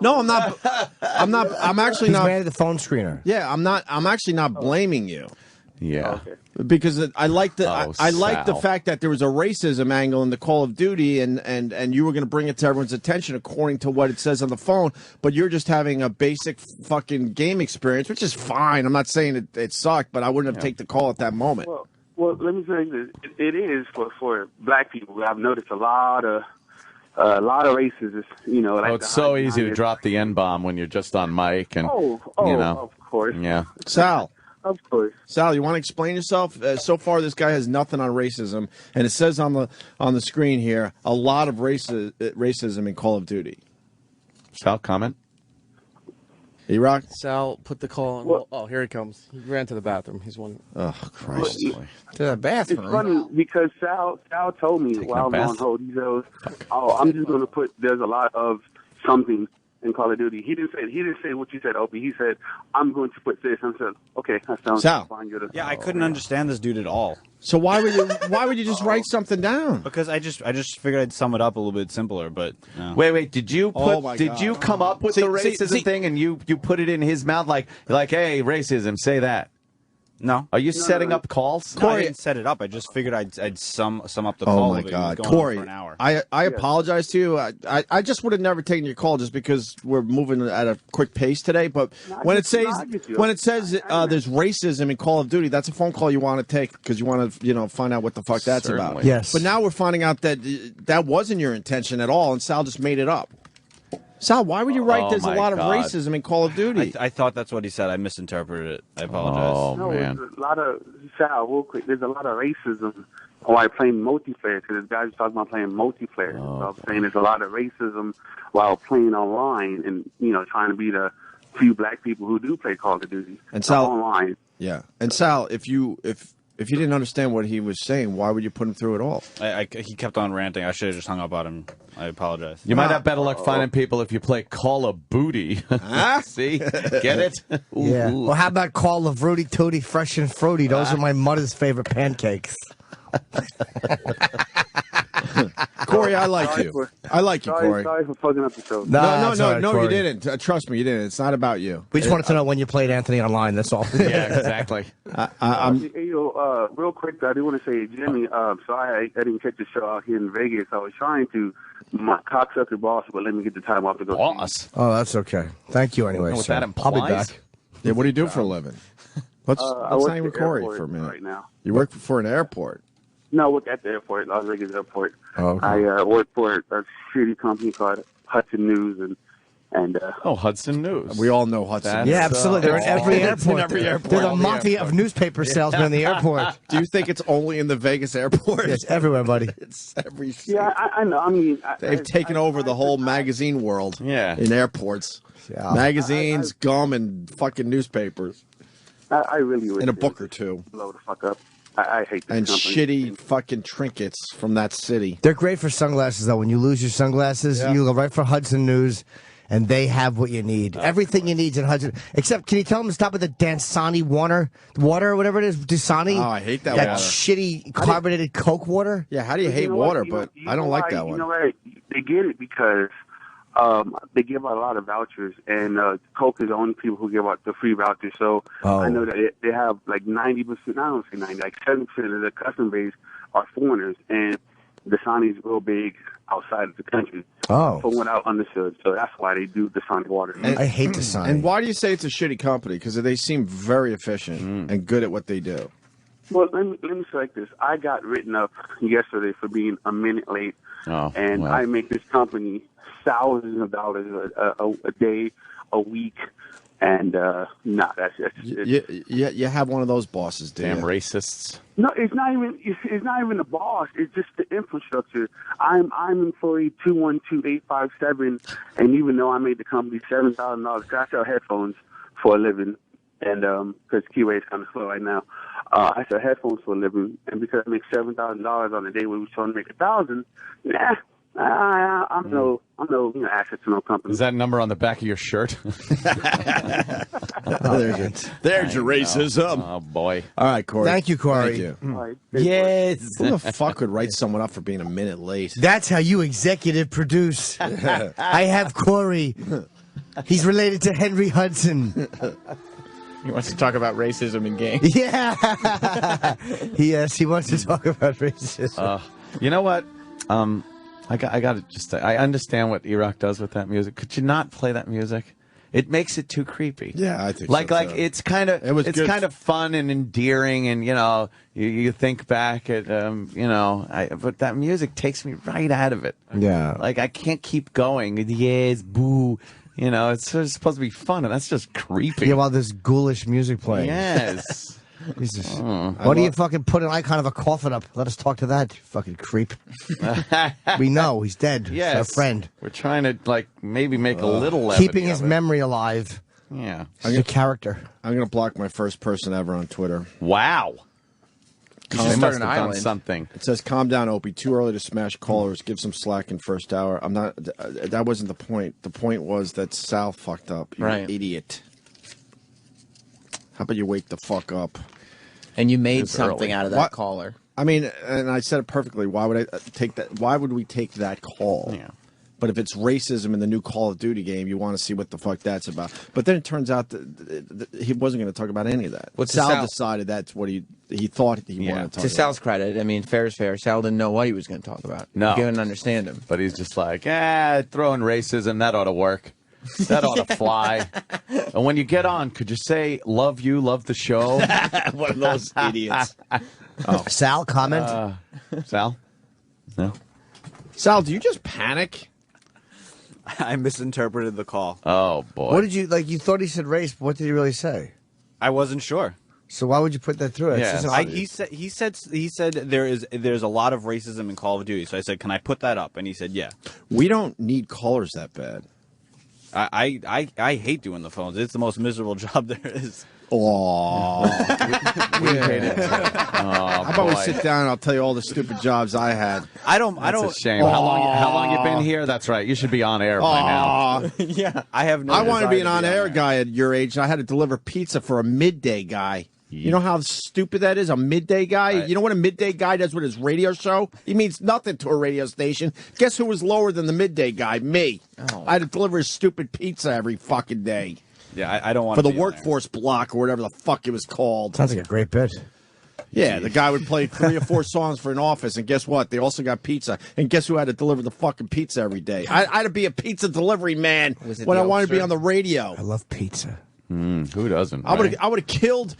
No, I'm not. I'm actually He's not. mad at the phone screener. Yeah, I'm not. I'm actually not blaming you. Yeah. Because I like the I like the Sal. fact that there was a racism angle in the Call of Duty, and you were going to bring it to everyone's attention according to what it says on the phone. But you're just having a basic fucking game experience, which is fine. I'm not saying it sucked, but I wouldn't have taken the call at that moment. Well, let me say this. It is for black people. I've noticed a lot of racists. Like It's so easy to drop the N-bomb when you're just on mic, and of course. Yeah. Sal. Of course. Sal, you want to explain yourself? So far, this guy has nothing on racism, and it says on the screen here a lot of racism in Call of Duty. Sal, comment. E-Rock? Sal, put the call on. Oh, here he comes. He ran to the bathroom. He's one. Oh, Christ. To the bathroom. It's funny because Sal told me while I was on hold, he goes, "Oh, I'm just going to put. There's a lot of something in Call of Duty." He didn't say what you said, Opie. He said, "I'm going to put this." I said, "Okay, that sounds Sal. fine." Good. Yeah, I couldn't understand this dude at all. So why would you just write something down? Because I just figured I'd sum it up a little bit simpler, but no. Wait, did you Oh my God. you come up with the racism thing and you put it in his mouth like hey, racism, say that? No. Are you setting up calls? No, I didn't set it up. I just figured I'd sum up the call. Oh my of it. God, It was going on Corey! for an hour. I apologize to you. I just would have never taken your call just because we're moving at a quick pace today. But when it says there's racism in Call of Duty, that's a phone call you want to take because you want to find out what the fuck that's about. Certainly. Yes. But now we're finding out that that wasn't your intention at all, and Sal just made it up. Sal, why would you write there's a lot of racism in Call of Duty? I thought that's what he said. I misinterpreted it. I apologize. Oh No, man. there's a lot of Sal, real quick. There's a lot of racism while playing multiplayer. Because this guy's talking about playing multiplayer. So I'm saying there's a lot of racism while playing online, and trying to be the few black people who do play Call of Duty And Sal, online. Yeah, and Sal, if you didn't understand what he was saying, why would you put him through it all? He kept on ranting. I should have just hung up on him. I apologize. You might have better luck finding people if you play Call of Booty. See? Get it? Yeah. Ooh. Well, how about Call of Fruity Tooty Fresh and Fruity? Those are my mother's favorite pancakes. Corey, I like Sorry you. for- I like you, Corey. Sorry for fucking up the show. No, it's all right, you Corey. didn't. Trust me, you didn't. It's not about you. We just wanted to know when you played Anthony online. That's all. Yeah, exactly. Real quick, I do want to say, Jimmy, sorry I didn't catch the show out here in Vegas. I was trying to, my cocksucker boss would let me get the time off to go. Boss? Oh, that's okay. Thank you anyway, Know what sir. that I'll be implies? back. Yeah, what do you do for a living? Let's I let's work hang at with the Corey airport for a minute. right now. You work for an airport. No, I work at the airport, Las Vegas Airport. Oh, okay. I work for a shitty company called Hudson News, and Hudson News. We all know Hudson. Yeah, absolutely. They're in every It's in airport. every airport. They're the mafia of newspaper salesmen in the airport. Do you think it's only in the Vegas airport? It's everywhere, buddy. It's every. yeah, I know. I mean, They've taken over the whole magazine world. Yeah. In airports, Yeah. magazines, gum, and fucking newspapers, I really wish and a they book would or two, blow the fuck up. I hate this and company. shitty fucking trinkets from that city. They're great for sunglasses, though. When you lose your sunglasses, Yeah. you go right for Hudson News, and they have what you need. Everything you need is in Hudson. Except, can you tell them to stop with the Dasani water or whatever it is? Dasani? Oh, I hate that That water. shitty carbonated Coke water? Yeah, how do you But hate know what? water? You know- But you I don't know like why- that one. You know what? They get it because they give out a lot of vouchers, and Coke is the only people who give out the free vouchers. So Oh. I know that they have like 90%, I don't say 90, like 7% of the customer base are foreigners, and Dasani's real big outside of the country. Oh. From what I understood. So that's why they do Dasani water. I hate Dasani. And why do you say it's a shitty company? Because they seem very efficient and good at what they do. Well, let me say like this. I got written up yesterday for being a minute late, and well. I make this company thousands of dollars a day, a week, and that's You have one of those bosses, do Damn you? racists. no. It's not even. It's not even the boss. It's just the infrastructure. I'm employee 212857, and even though I made the company $7,000, I sell headphones for a living, and because Keyway is kind of slow right now. I sell headphones for a living, and because I make $7,000 on a day where we're trying to make 1,000, I'm no asset to no company. Is that number on the back of your shirt? There's your racism. Oh, boy. All right, Corey. Thank you, Corey. Thank you. Yes. Who the fuck would write someone up for being a minute late? That's how you executive produce. I have Corey. He's related to Henry Hudson. He wants to talk about racism in games. Yeah. Yes, he wants to talk about racism. You know what? I got to just say, I understand what E-Rock does with that music. Could you not play that music? It makes it too creepy. Yeah, I think like so, like too. it's kind of good. kind of fun and endearing, and you think back at but that music takes me right out of it. Yeah. Like I can't keep going. Yes, boo. It's supposed to be fun, and that's just creepy. Yeah, while there's ghoulish music playing. Yes. Jesus. Why do you fucking put an icon of a coffin up? Let us talk to that, you fucking creep. We know he's dead. Yes. He's our friend. We're trying to maybe make a little levity Keeping his of it. memory alive. Yeah. He's a character. I'm going to block my first person ever on Twitter. Wow. You They should start must an have done island. something. It says, "Calm down, Opie. Too early to smash callers. Give some slack in first hour." I'm not. That wasn't the point. The point was that Sal fucked up. You Right. idiot. How about you wake the fuck up? And you made It's something early. out of that What? caller. I mean, and I said it perfectly. Why would I take that? Why would we take that call? Yeah. But if it's racism in the new Call of Duty game, you want to see what the fuck that's about. But then it turns out that he wasn't going to talk about any of that. Well, to Sal Sal- decided that's what he thought he wanted to talk To about. Sal's credit, I mean, fair is fair. Sal didn't know what he was going to talk about. No. He couldn't understand him. But he's just like, throwing racism, that ought to work. That ought to fly. And when you get on, could you say, love you, love the show? One of those idiots. Sal, comment? Sal? No? Sal, do you just panic? I misinterpreted the call. Oh, boy. What did you, like, you thought he said race, but what did he really say? I wasn't sure. So why would you put that through? It's just an- He said there's a lot of racism in Call of Duty. So I said, can I put that up? And he said, yeah. We don't need callers that bad. I hate doing the phones. It's the most miserable job there is. Oh, we hate it. How about we sit down and I'll tell you all the stupid jobs I had. That's a shame. How long you been here? That's right. You should be on air by now. Yeah, I have no I wanted to be desire an on-air guy at your age. I had to deliver pizza for a midday guy. You know how stupid that is? A midday guy? You know what a midday guy does with his radio show? He means nothing to a radio station. Guess who was lower than the midday guy? Me. I had to deliver his stupid pizza every fucking day. Yeah, I don't want for to the workforce block or whatever the fuck it was called. Sounds like a great bit. Yeah, the guy would play 3 or 4 songs for an office, and guess what? They also got pizza. And guess who had to deliver the fucking pizza every day? I had to be a pizza delivery man when I wanted to be on the radio. I love pizza. Who doesn't? I would have killed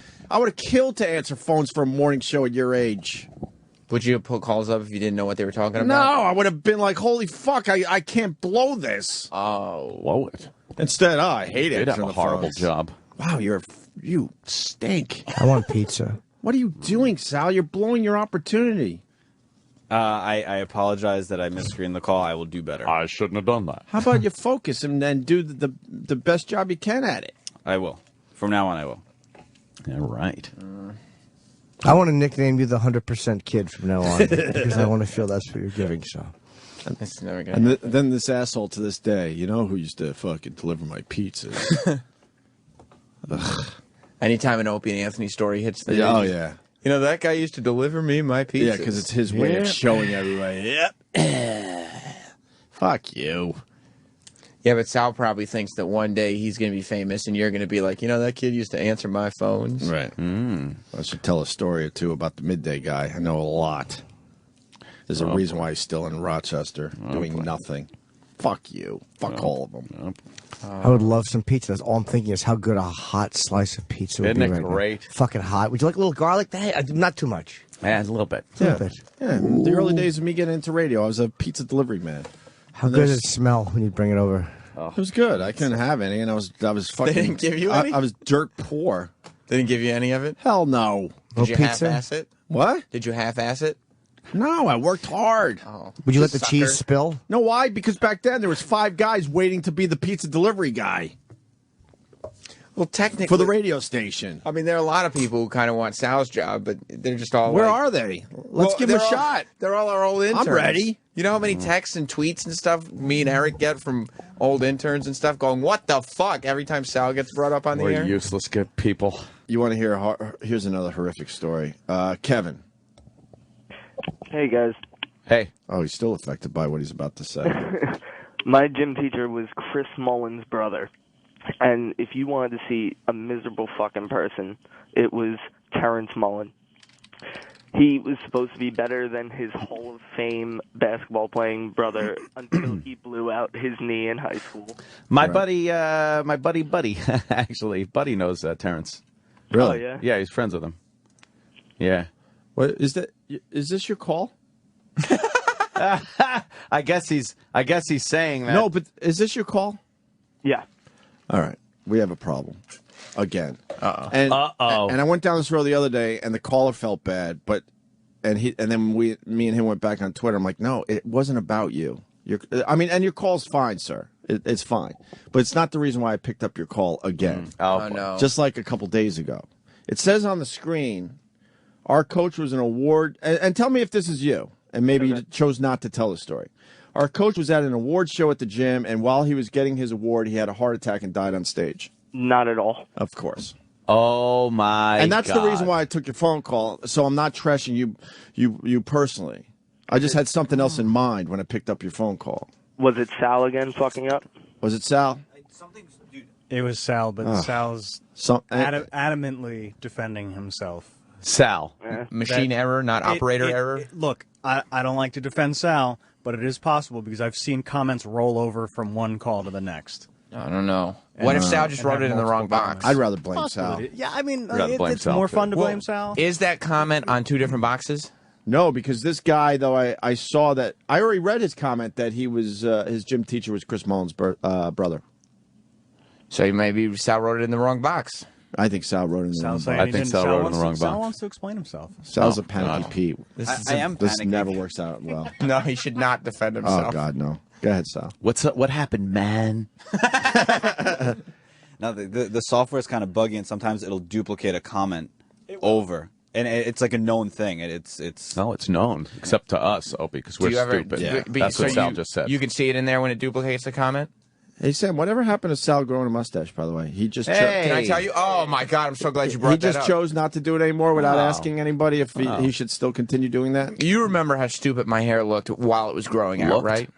to answer phones for a morning show at your age. Would you have put calls up if you didn't know what they were talking about? No, I would have been like, holy fuck, I can't blow this. Oh. Blow it. Instead, I hate it. You'd have a horrible job. Wow, you stink. I want pizza. What are you doing, Sal? You're blowing your opportunity. I apologize that I misscreened the call. I will do better. I shouldn't have done that. How about you focus and then do the best job you can at it? I will. From now on, I will. Yeah, right. I want to nickname you the 100% kid from now on because I want to feel that's what you're giving. So, That's never gonna and happen. then this asshole to this day, you know who used to fucking deliver my pizzas? Ugh. Anytime an Opie and Anthony story hits the Yeah, oh news, yeah, you know that guy used to deliver me my pizza. yeah, because it's his way of showing everybody. Yep. Fuck you. Yeah, but Sal probably thinks that one day he's going to be famous, and you're going to be like, you know, that kid used to answer my phones. Right. I should tell a story or two about the midday guy. I know a lot. There's a reason why he's still in Rochester doing nothing. Fuck you. Fuck all of them. I would love some pizza. That's all I'm thinking is how good a hot slice of pizza would Isn't be it right now. great? Fucking hot. Would you like a little garlic? Not too much. Yeah, a little bit. A little bit. Yeah, the early days of me getting into radio, I was a pizza delivery man. How good does it smell when you bring it over? It was good. I couldn't have any, and I was fucking. They didn't give you any? I was dirt poor. They didn't give you any of it? Hell no. Did you pizza? half-ass it? What? Did you half-ass it? No, I worked hard. Oh. Would you let the Sucker. cheese spill? No, why? Because back then there was 5 guys waiting to be the pizza delivery guy Well, technically. for the radio station. I mean, there are a lot of people who kind of want Sal's job, but they're just all Where like, are they? Let's give them a they're all- shot. They're all our old interns. I'm ready. You know how many texts and tweets and stuff me and Eric get from old interns and stuff going, what the fuck, every time Sal gets brought up on the We're air? useless good people. You want to hear? Here's another horrific story. Kevin. Hey, guys. Hey. Oh, he's still affected by what he's about to say. My gym teacher was Chris Mullen's brother. And if you wanted to see a miserable fucking person, it was Terrence Mullen. He was supposed to be better than his Hall of Fame basketball playing brother until he blew out his knee in high school. My buddy, actually, Buddy knows Terrence. Really? Oh, yeah? Yeah, he's friends with him. Yeah. What is that? Is this your call? I guess he's saying that. No, but is this your call? Yeah. All right, we have a problem again. Uh-oh. And Uh-oh. and I went down this road the other day, and the caller felt bad, and then me and him went back on Twitter. I'm like, no, it wasn't about you. And your call's fine, sir. It's fine, but it's not the reason why I picked up your call again. Oh, no. Just like a couple days ago, it says on the screen, our coach was an award. And tell me if this is you, and maybe you chose not to tell the story. Our coach was at an award show at the gym, and while he was getting his award, he had a heart attack and died on stage. Not at all. Of course. Oh my! And that's God. the reason why I took your phone call. So I'm not trashing you personally. I just had something else in mind when I picked up your phone call. Was it Sal again fucking up? Was it Sal? It was Sal, but Ugh. Sal's adamantly defending himself. Sal. Machine error, not operator error? Look, I don't like to defend Sal, but it is possible because I've seen comments roll over from one call to the next. I don't know. What if Sal just wrote it in the wrong box? I'd rather blame Sal. Yeah, I mean, Rather blame it's Sal, more too. fun to blame Sal. Is that comment on 2 different boxes? No, because this guy, though, I saw that. I already read his comment that he was his gym teacher was Chris Mullen's brother. So maybe Sal wrote it in the wrong box. I think Sal wrote it in the wrong box. I think Sal wrote it in the wrong Sal box. wants to explain himself. Sal's Oh, a panicky God. Pete. This I am This panicking. never works out well. No, he should not defend himself. Oh, God, no. Go ahead, Sal. What's up? What happened, man? No, the software is kind of buggy, and sometimes it'll duplicate a comment over, and it's like a known thing. It's No, it's known, except to us, Opie, because we're Do you ever, stupid. but That's so what Sal you, just said. You can see it in there when it duplicates the comment? Hey Sam, whatever happened to Sal growing a mustache? By the way, he just Can I tell you? Oh my God, I'm so glad you brought he that just up. chose not to do it anymore without Oh. asking anybody if he should still continue doing that. You remember how stupid my hair looked while it was growing out, right?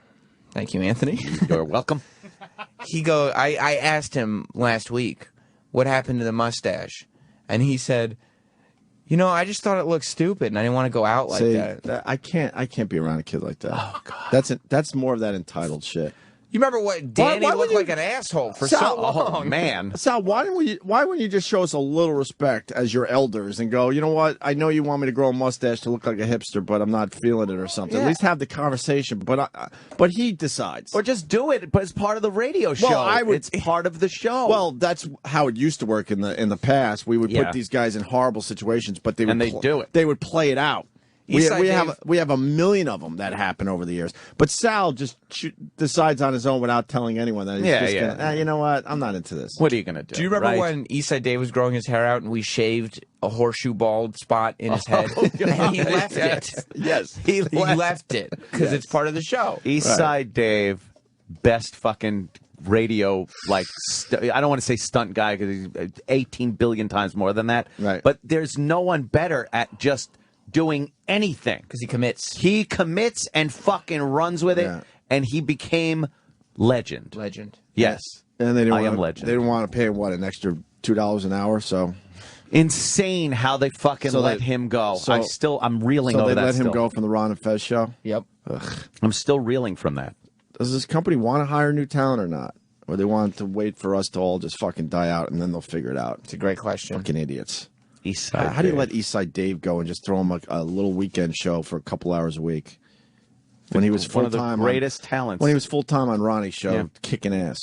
Thank you, Anthony. You're welcome. I asked him last week what happened to the mustache, and he said, "You know, I just thought it looked stupid, and I didn't want to go out like See, that." I can't be around a kid like that. Oh God, that's more of that entitled shit. You remember what Danny why looked would like an asshole for so long? Sal, why wouldn't you just show us a little respect as your elders and go, you know what? I know you want me to grow a mustache to look like a hipster, but I'm not feeling it or something. Yeah. At least have the conversation. But he decides. Or just do it, but it's part of the radio show. Well, it's part of the show. Well, that's how it used to work in the past. We would Yeah. put these guys in horrible situations, but they would do it. They would play it out. We Eastside have a million of them that happen over the years. But Sal just decides on his own without telling anyone that he's just gonna, you know what? I'm not into this. What are you going to do? Do you remember when Eastside Dave was growing his hair out and we shaved a horseshoe bald spot in his head? And he left it. Yes. He left it because it's part of the show. Eastside Dave, best fucking radio, like, I don't want to say stunt guy because he's 18 billion times more than that. Right. But there's no one better at just doing anything. Because he commits. He commits and fucking runs with it, Yeah. and he became legend. Legend. Yes. And they I am legend. They didn't want to pay him, what, an extra $2 an hour, so... Insane how they fucking So let they- him go. so- I'm reeling So over they that let him still. go from the Ron and Fez show? Yep. Ugh. I'm still reeling from that. Does this company want to hire new talent or not? Or they want to wait for us to all just fucking die out and then they'll figure it out? It's a great question. Fucking idiots. Eastside How do you Dave. let Eastside Dave go and just throw him a little weekend show for a couple hours a week? When he was One of the full-time greatest talents. When he was full-time on Ronnie's show, Yeah. kicking ass.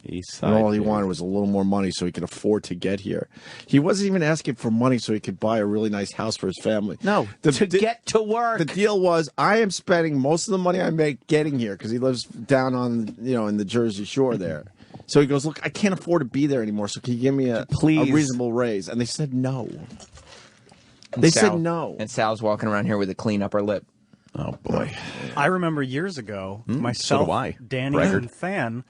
Eastside And all he Dave. wanted was a little more money so he could afford to get here. He wasn't even asking for money so he could buy a really nice house for his family. No, to get to work. The deal was, I am spending most of the money I make getting here because he lives down on, in the Jersey Shore there. So he goes, look, I can't afford to be there anymore. So can you give me a reasonable raise? And they said no. They said no. And Sal's walking around here with a clean upper lip. Oh boy. I remember years ago, so myself, do I. Danny, Braggart. and Fan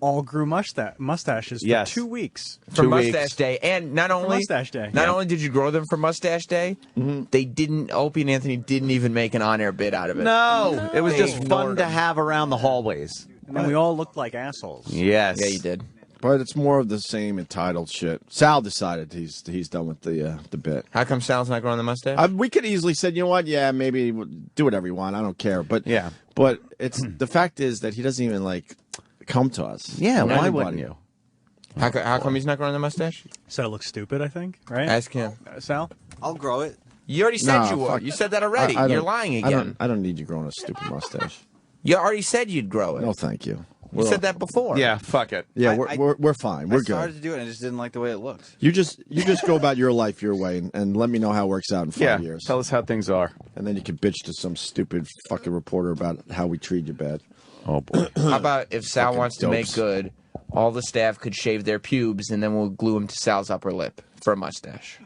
all grew mustaches for Yes. 2 weeks. For Mustache Day. And not only Mustache Day. Not only did you grow them for Mustache Day, they didn't. Opie and Anthony didn't even make an on-air bit out of it. No, it was They just fun ignored to him. have around the hallways. And we all looked like assholes. Yes. Yeah, you did. But it's more of the same entitled shit. Sal decided he's done with the bit. How come Sal's not growing the mustache? We could easily said, you know what? Yeah, maybe do whatever you want. I don't care. But but it's the fact is that he doesn't even come to us. Yeah, Or why anybody. wouldn't you? How come he's not growing the mustache? So it looks stupid, I think, right? Ask him. Sal? I'll grow it. You already said No, you would. fuck. You said that already. I You're don't- lying again. I don't need you growing a stupid mustache. You already said you'd grow it. No, thank you. You said that before. Yeah, fuck it. Yeah, I- we're fine. We're I started good. to do it and I just didn't like the way it looked. You just go about your life your way and let me know how it works out in 5 years. Tell us how things are. And then you can bitch to some stupid fucking reporter about how we treat you bad. Oh boy. How about if Sal Fucking wants to make dopes. good, all the staff could shave their pubes and then we'll glue them to Sal's upper lip for a mustache.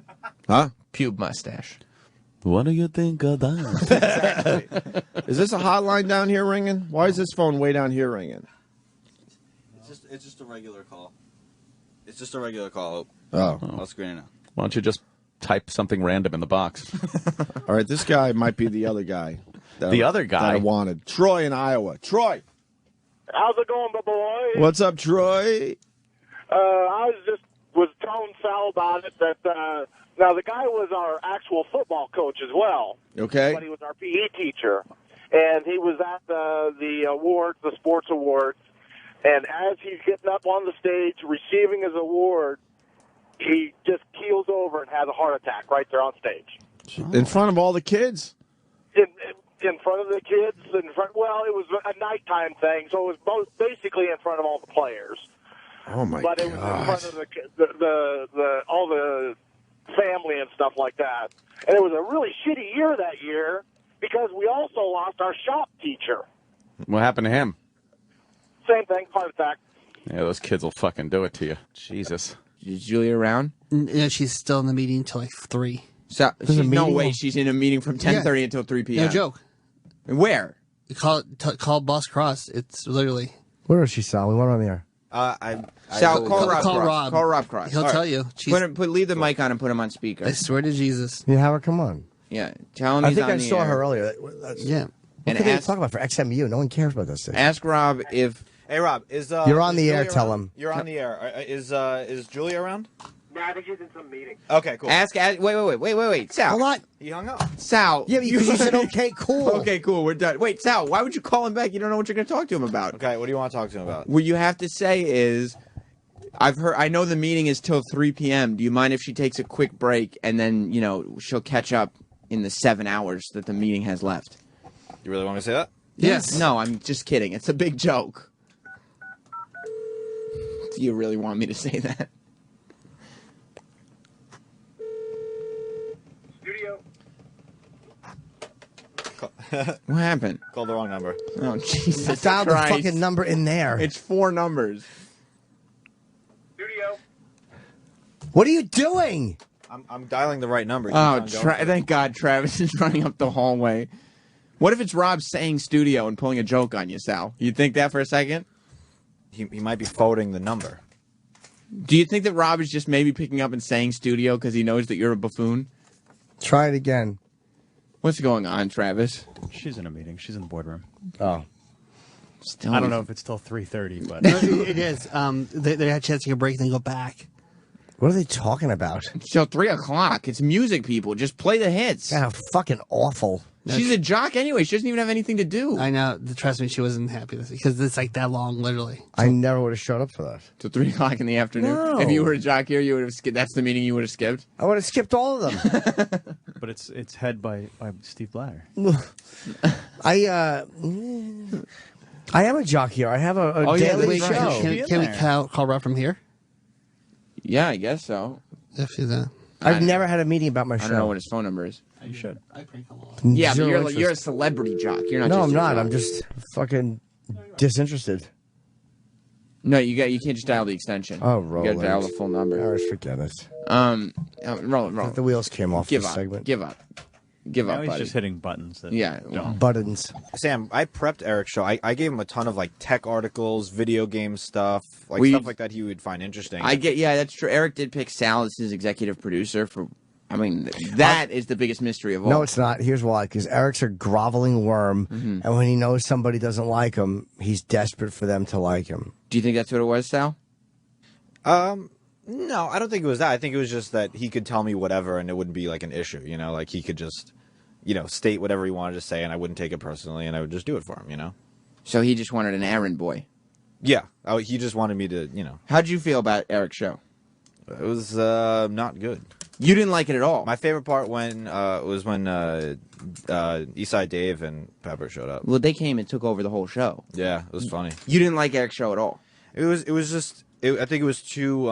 Huh? Pube mustache. What do you think of that? Is this a hotline down here ringing? Why is this phone way down here ringing? It's just a regular call. It's just a regular call. Oh. I'll screen it now. Why don't you just type something random in the box? All right, this guy might be the other guy. The other guy? that I wanted. Troy in Iowa. Troy. How's it going, my boy? What's up, Troy? I was telling Sal about it that now the guy was our actual football coach as well. Okay. But he was our PE teacher, and he was at the awards, the sports awards, and as he's getting up on the stage receiving his award, he just keels over and has a heart attack right there on stage. In front of all the kids? In front of the kids, well, it was a nighttime thing, so it was basically in front of all the players. Oh my But it was in front of the all the family and stuff like that. And it was a really shitty year that year because we also lost our shop teacher. What happened to him? Same thing, heart attack. Yeah, those kids will fucking do it to you. Jesus. Is Julia around? Yeah, she's still in the meeting until like 3. So, There's a no meeting? way she's in a meeting from 10:30 until 3 p.m. No joke. Where? You call Boss Cross. It's literally Where is she, Sal? We want her on the air. Sal, call Rob call Cross. Rob. Call Rob Cross. He'll All tell right. you. Leave the mic on and put him on speaker. I swear to Jesus. You have her come on. Yeah, tell him I he's think on I the saw air. her earlier. Yeah. What And can they ask- talk about for XMU? No one cares about this thing. Ask Rob if... Hey, Rob, is You're on is the air, Julia tell around? him. You're on the air. Is Julia around? No, I think she's in some meeting. Okay, cool. Wait, Sal. Hold on. He hung up. Sal. Yeah, because you said, okay, cool. Okay, cool, we're done. Wait, Sal, why would you call him back? You don't know what you're going to talk to him about. Okay, what do you want to talk to him about? What you have to say is, I know the meeting is till 3 p.m. Do you mind if she takes a quick break and then, she'll catch up in the 7 hours that the meeting has left? You really want me to say that? Yes. No, I'm just kidding. It's a big joke. Do you really want me to say that? Studio. What happened? Called the wrong number. Oh, Jesus Dial the Christ. fucking number in there. It's 4 numbers. Studio. What are you doing? I'm dialing the right number. Oh, thank God Travis is running up the hallway. What if it's Rob saying studio and pulling a joke on you, Sal? You think that for a second? He might be forwarding the number. Do you think that Rob is just maybe picking up and saying studio because he knows that you're a buffoon? Try it again. What's going on, Travis? She's in a meeting. She's in the boardroom. Oh. I don't know if it's till 3:30, but No, it is. They had a chance to take a break and then go back. What are they talking about? It's till 3 o'clock. It's music, people. Just play the hits. Yeah, fucking awful. She's a jock anyway. She doesn't even have anything to do. I know. Trust me, she wasn't happy with it because it's like that long, literally. I never would have showed up for that. Till 3 o'clock in the afternoon. No. If you were a jock here, you would have skipped. That's the meeting you would have skipped. I would have skipped all of them. but it's head by Steve Blatter. I am a jock here. I have a daily show. Can we call Rob from here? Yeah, I guess so. If she's I've never had a meeting about my show. I don't know what his phone number is. You should. Yeah, but Zero you're a celebrity jock. You're not. No, just I'm a not. jock. I'm just fucking disinterested. No, you can't just dial the extension. Oh, You roll got to dial it. the full number. All right, forget it. Roll. The wheels came off Give this up. segment. Give up. Give Now up, he's buddy. just hitting buttons. Yeah. Buttons. Sam, I prepped Eric's show. I gave him a ton of like tech articles, video game stuff, stuff like that he would find interesting. Yeah, that's true. Eric did pick Sal as his executive producer for. I mean, that is the biggest mystery of all. No, it's not. Here's why. Because Eric's a groveling worm, and when he knows somebody doesn't like him, he's desperate for them to like him. Do you think that's what it was, Sal? No, I don't think it was that. I think it was just that he could tell me whatever and it wouldn't be like an issue, like he could just, state whatever he wanted to say and I wouldn't take it personally and I would just do it for him, So he just wanted an errand boy. Yeah. He just wanted me to, How'd you feel about Eric's show? It was not good. You didn't like it at all? My favorite part was when Eastside Dave and Pepper showed up. Well, they came and took over the whole show. Yeah, it was funny. You didn't like Eric's show at all? It was just I think it was too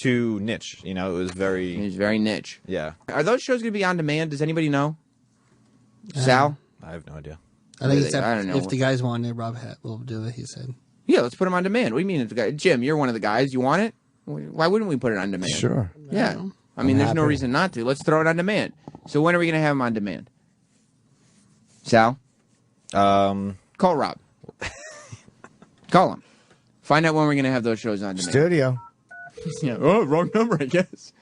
niche. It was very niche. Yeah. Are those shows going to be on demand? Does anybody know? Sal? I have no idea. I think I don't know. if the guys want it, Rob will do it, he said. Yeah, let's put them on demand. What do you mean? If the guy, Jim, you're one of the guys. You want it? Why wouldn't we put it on demand? Sure. Yeah. I mean, there's no happy. reason not to. Let's throw it on demand. So when are we going to have them on demand? Sal? Call Rob. Call him. Find out when we're going to have those shows on demand. Studio. Yeah. Oh, wrong number, I guess.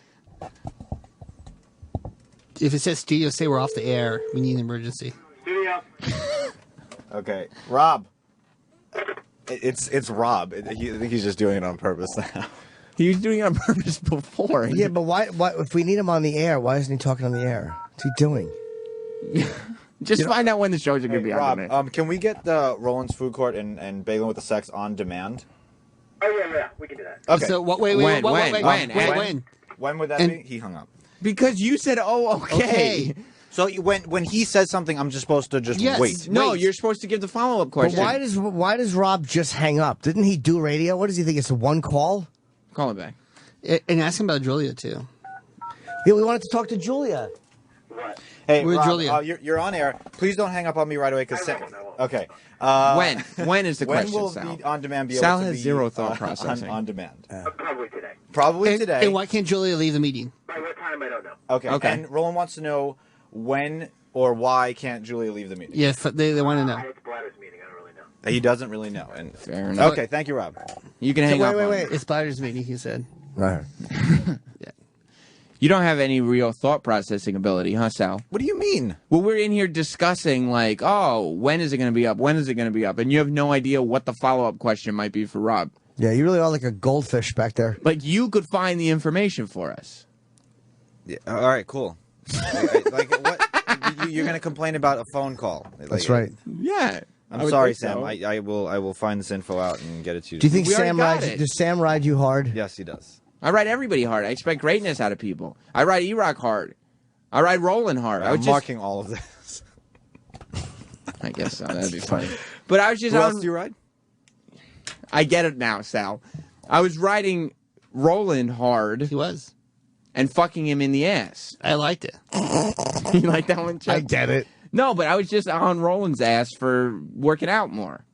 If it says studio, say we're off the air. We need an emergency. Studio. Okay, Rob. It's Rob. I think he's just doing it on purpose now. He was doing it on purpose before. Yeah, but why? If we need him on the air, why isn't he talking on the air? What's he doing? Just find out when the shows are going to be on demand. Rob, can we get the Roland's Food Court and Bagel with the Sex on demand? Oh, yeah, we can do that. Okay. So When When would that be? He hung up. Because you said, "Oh, okay." So when he says something, I'm just supposed to just wait. No, you're supposed to give the follow-up question. But why does Rob just hang up? Didn't he do radio? What does he think? It's a one call? Call him back. And ask him about Julia, too. Yeah, we wanted to talk to Julia. Hey, Where's Rob, Julia? you're on air. Please don't hang up on me right away. Okay. When is the question, When will Sal? the on demand be Sal able to has be zero thought processing. on demand? Probably today. Probably today. And why can't Julia leave the meeting? By what time, I don't know. Okay. And Roland wants to know when or why can't Julia leave the meeting? Yeah, they want to know. It's Bladder's meeting. I don't really know. He doesn't really know. And Fair enough. Okay, thank you, Rob. You can hang up. Wait. It spiders me, he said. Right. You don't have any real thought processing ability, huh, Sal? What do you mean? Well, we're in here discussing, like, oh, when is it going to be up? When is it going to be up? And you have no idea what the follow-up question might be for Rob. Yeah, you really are like a goldfish back there. Like, you could find the information for us. Yeah, all right, cool. like what? You're going to complain about a phone call? That's right. Yeah. I'm sorry, Sam. I will find this info out and get it to you. Do you think We already Sam got rides? it. Does Sam ride you hard? Yes, he does. I ride everybody hard. I expect greatness out of people. I ride E-Rock hard. I ride Roland hard. I'm marking all of this. I guess so. That'd be funny. But I was just Who on... else do you ride? I get it now, Sal. I was riding Roland hard. He was. And fucking him in the ass. I liked it. You like that one, Chuck? I get it. No, but I was just on Roland's ass for working out more.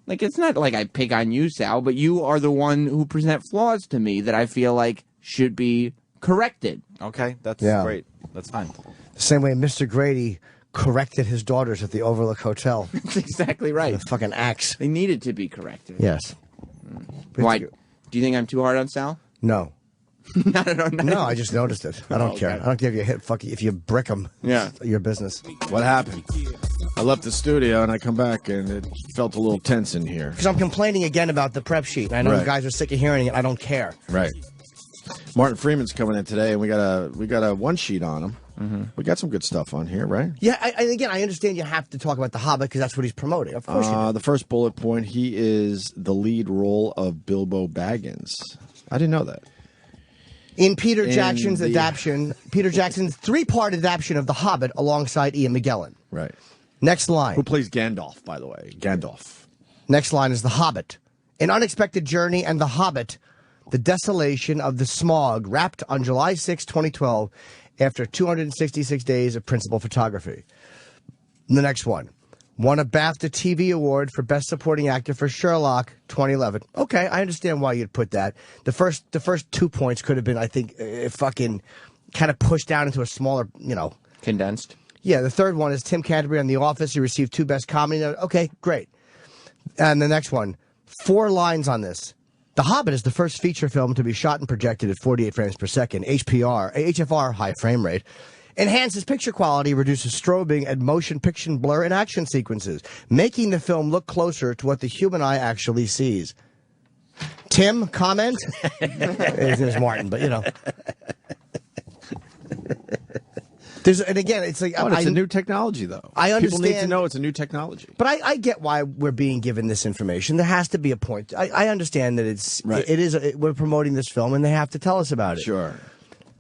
Like, it's not like I pick on you, Sal, but you are the one who present flaws to me that I feel like should be corrected. Okay, that's Yeah. great. That's fine. The same way Mr. Grady corrected his daughters at the Overlook Hotel. That's exactly right. The fucking axe. They needed to be corrected. Yes. Why? Do you think I'm too hard on Sal? No. No, No, I just noticed it. I don't care. I don't care if you hit if you brick them. Yeah. It's your business. What happened? I left the studio and I come back and it felt a little tense in here. Because I'm complaining again about the prep sheet. I know Right. you guys are sick of hearing it. I don't care. Right. Martin Freeman's coming in today, and we got a one sheet on him. Mm-hmm. We got some good stuff on here, right? Yeah, again, I understand you have to talk about The Hobbit because that's what he's promoting. Of course you do. The first bullet point, he is the lead role of Bilbo Baggins. I didn't know that. In Peter In Jackson's the- adaptation, Peter Jackson's three-part adaptation of The Hobbit alongside Ian McKellen. Right. Next line. Who plays Gandalf, by the way? Gandalf. Next line is The Hobbit. An unexpected journey and The Hobbit, the desolation of the smog, wrapped on July 6, 2012, after 266 days of principal photography. The next one. Won a BAFTA TV award for Best Supporting Actor for Sherlock 2011. Okay, I understand why you'd put that. The first 2 points could have been, I think, fucking kind of pushed down into a smaller, Condensed. Yeah, the third one is Tim Canterbury on The Office. He received 2 Best Comedy. Okay, great. And the next one, 4 lines on this. The Hobbit is the first feature film to be shot and projected at 48 frames per second, HFR, high frame rate. Enhances picture quality, reduces strobing and motion picture blur in action sequences, making the film look closer to what the human eye actually sees. Tim, comment? His name is Martin, but and again, it's like it's a new technology, though. I understand. People need to know it's a new technology. But I get why we're being given this information. There has to be a point. I understand that it's Right. we're promoting this film, and they have to tell us about it. Sure.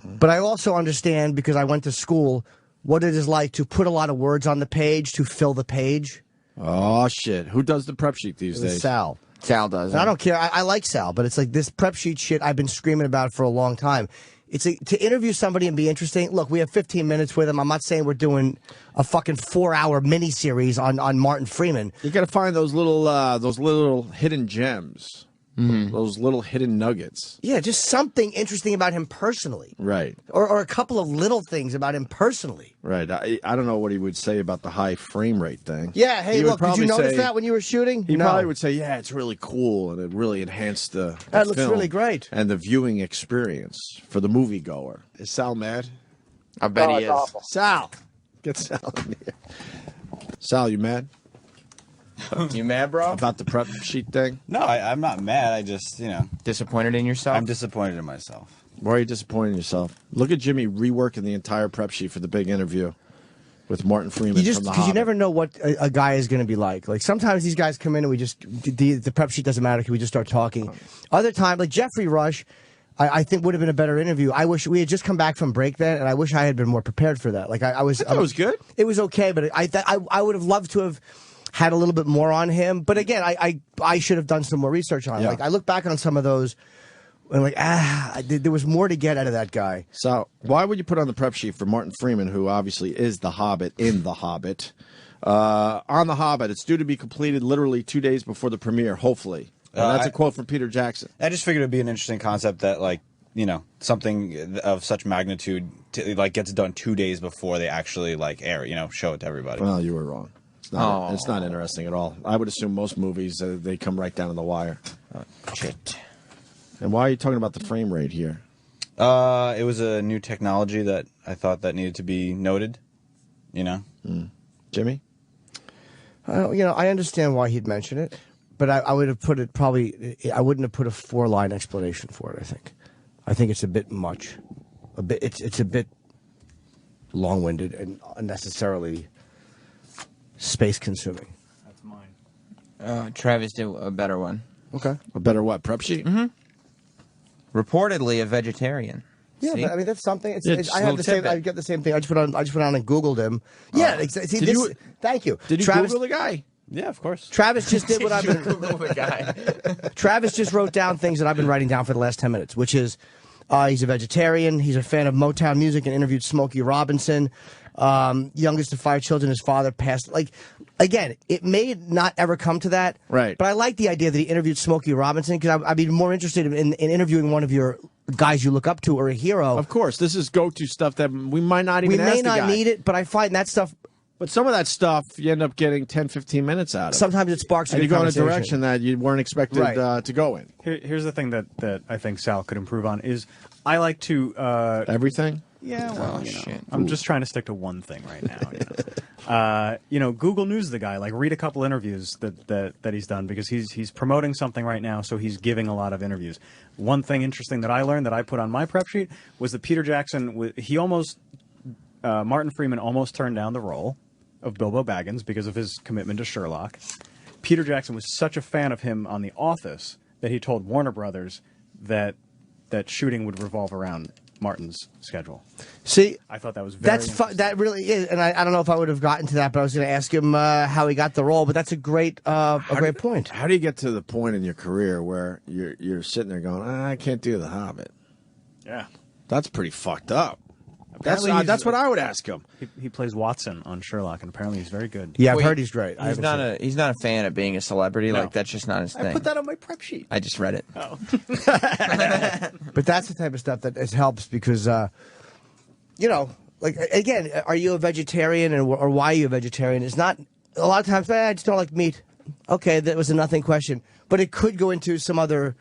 But I also understand, because I went to school, what it is like to put a lot of words on the page to fill the page. Oh, shit. Who does the prep sheet these days? Sal. Sal does. And I don't care. I like Sal, but it's like this prep sheet shit I've been screaming about for a long time. It's like, to interview somebody and be interesting. Look, we have 15 minutes with him. I'm not saying we're doing a fucking 4-hour miniseries on Martin Freeman. You got to find those little hidden gems. Mm-hmm. Those little hidden nuggets. Yeah, just something interesting about him personally. Right. Or a couple of little things about him personally. Right. I don't know what he would say about the high frame rate thing. Yeah, hey, He would look, did you probably notice say- that when you were shooting? He No. probably would say, yeah, it's really cool, and it really enhanced the That looks film really great. and the viewing experience for the moviegoer. Is Sal mad? I bet Oh, he it's is. awful. Sal. Get Sal in here. Sal, you mad? You mad, bro? About the prep sheet thing? No, I'm not mad. I just, Disappointed in yourself? I'm disappointed in myself. Why are you disappointed in yourself? Look at Jimmy reworking the entire prep sheet for the big interview with Martin Freeman. You just from The because you Hobbit. never know what a guy is going to be like. Like sometimes these guys come in and we just the prep sheet doesn't matter. Can we just start talking? Other time, like Jeffrey Rush, I think would have been a better interview. I wish we had just come back from break then, and I wish I had been more prepared for that. Like I was. I thought it was good. It was okay, but I would have loved to have had a little bit more on him. But again, I should have done some more research on it. Yeah. Like I look back on some of those. And like, there was more to get out of that guy. So why would you put on the prep sheet for Martin Freeman, who obviously is the Hobbit in The Hobbit? On The Hobbit, it's due to be completed literally 2 days before the premiere, hopefully. And that's a quote from Peter Jackson. I just figured it'd be an interesting concept that, something of such magnitude, gets done 2 days before they actually, air it, show it to everybody. Well, you were wrong. It's not interesting at all. I would assume most movies they come right down to the wire. Shit. And why are you talking about the frame rate here? It was a new technology that I thought that needed to be noted. You know, Jimmy. I understand why he'd mention it, but I would have put it probably. I wouldn't have put a 4-line explanation for it. I think it's a bit much. It's a bit long-winded and unnecessarily space-consuming. That's mine. Travis did a better one. Okay. A better what? Prep sheet? Mm-hmm. Reportedly a vegetarian. Yeah, See? but, I mean that's something. Yeah, just I a have little the same. tidbit. I get the same thing. I just went on and Googled him. Yeah, see, Did you- thank you. Did you Travis, Google the guy? Yeah, of course. Travis just did what I've been. Google the guy. Travis just wrote down things that I've been writing down for the last 10 minutes, which is he's a vegetarian. He's a fan of Motown music and interviewed Smokey Robinson. Youngest of 5 children. His father passed. Again, it may not ever come to that. Right. But I like the idea that he interviewed Smokey Robinson because I'd be more interested in interviewing one of your guys you look up to or a hero. Of course, this is go-to stuff that we might not We even ask may the not guy. need it, but I find that stuff. But some of that stuff you end up getting 10, 15 minutes out of. Sometimes it sparks a and you good go in a conversation. direction that you weren't expected Right. to go in. Here's the thing that I think Sal could improve on is I like to everything. Yeah, well, shit. I'm just trying to stick to one thing right now. Google News the guy. Like, read a couple interviews that he's done because he's promoting something right now, so he's giving a lot of interviews. One thing interesting that I learned that I put on my prep sheet was that Peter Jackson Martin Freeman almost turned down the role of Bilbo Baggins because of his commitment to Sherlock. Peter Jackson was such a fan of him on The Office that he told Warner Brothers that shooting would revolve around Martin's schedule. See, I thought that was very that really is, and I don't know if I would have gotten to that, but I was going to ask him how he got the role. But that's a great point. How do you get to the point in your career where you're sitting there going, I can't do The Hobbit? Yeah, that's pretty fucked up. Apparently That's what I would ask him. He plays Watson on Sherlock, and apparently he's very good. Yeah, I've heard he's great. He's not a fan of being a celebrity. No. Like that's just not his thing. I put that on my prep sheet. I just read it. Oh. But that's the type of stuff that helps because, again, are you a vegetarian or why are you a vegetarian? It's not, a lot of times, I just don't like meat. Okay, that was a nothing question. But it could go into some other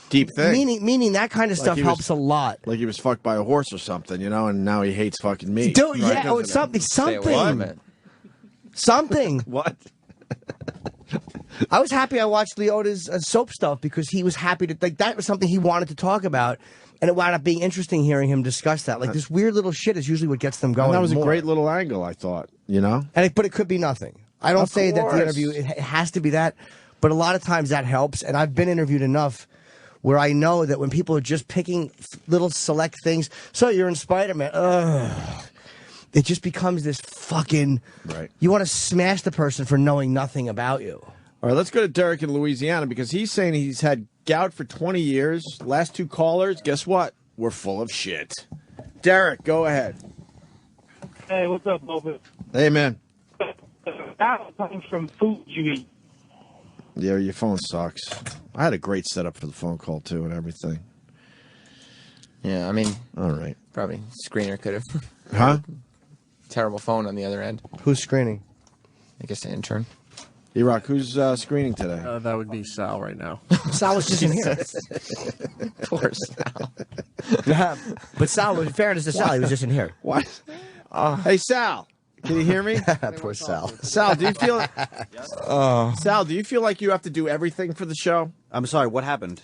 deep thing. Meaning that kind of Like stuff he helps was- a lot. Like he was fucked by a horse or something, and now he hates fucking meat. Dude, Right? yeah, or something. Stay away from Something. it. Something. What? I was happy I watched Leota's soap stuff because he was happy to, that was something he wanted to talk about. And it wound up being interesting hearing him discuss that. Like, this weird little shit is usually what gets them going. And that was more. a great little angle, I thought. But it could be nothing. I don't Of say that course. the interview, it has to be that. But a lot of times that helps. And I've been interviewed enough where I know that when people are just picking little select things. So you're in Spider-Man. Ugh. It just becomes this fucking... Right. You want to smash the person for knowing nothing about you. All right, let's go to Derek in Louisiana because he's saying he's had gout for 20 years. Last two callers, guess what? We're full of shit. Derek, go ahead. Hey, what's up, Bobby? Hey, man. That comes from food you eat. Yeah, your phone sucks. I had a great setup for the phone call, too, and everything. Yeah, I mean, all right. Probably screener could have. Huh? Terrible phone on the other end. Who's screening? I guess the intern. E-Rock, who's screening today? That would be Sal right now. Sal was just in here. Poor Sal. But Sal, in fairness to Sal, he was just in here. What? Hey, Sal. Can you hear me? Poor Sal. Sal, do you feel? Sal, do you feel like you have to do everything for the show? I'm sorry. What happened?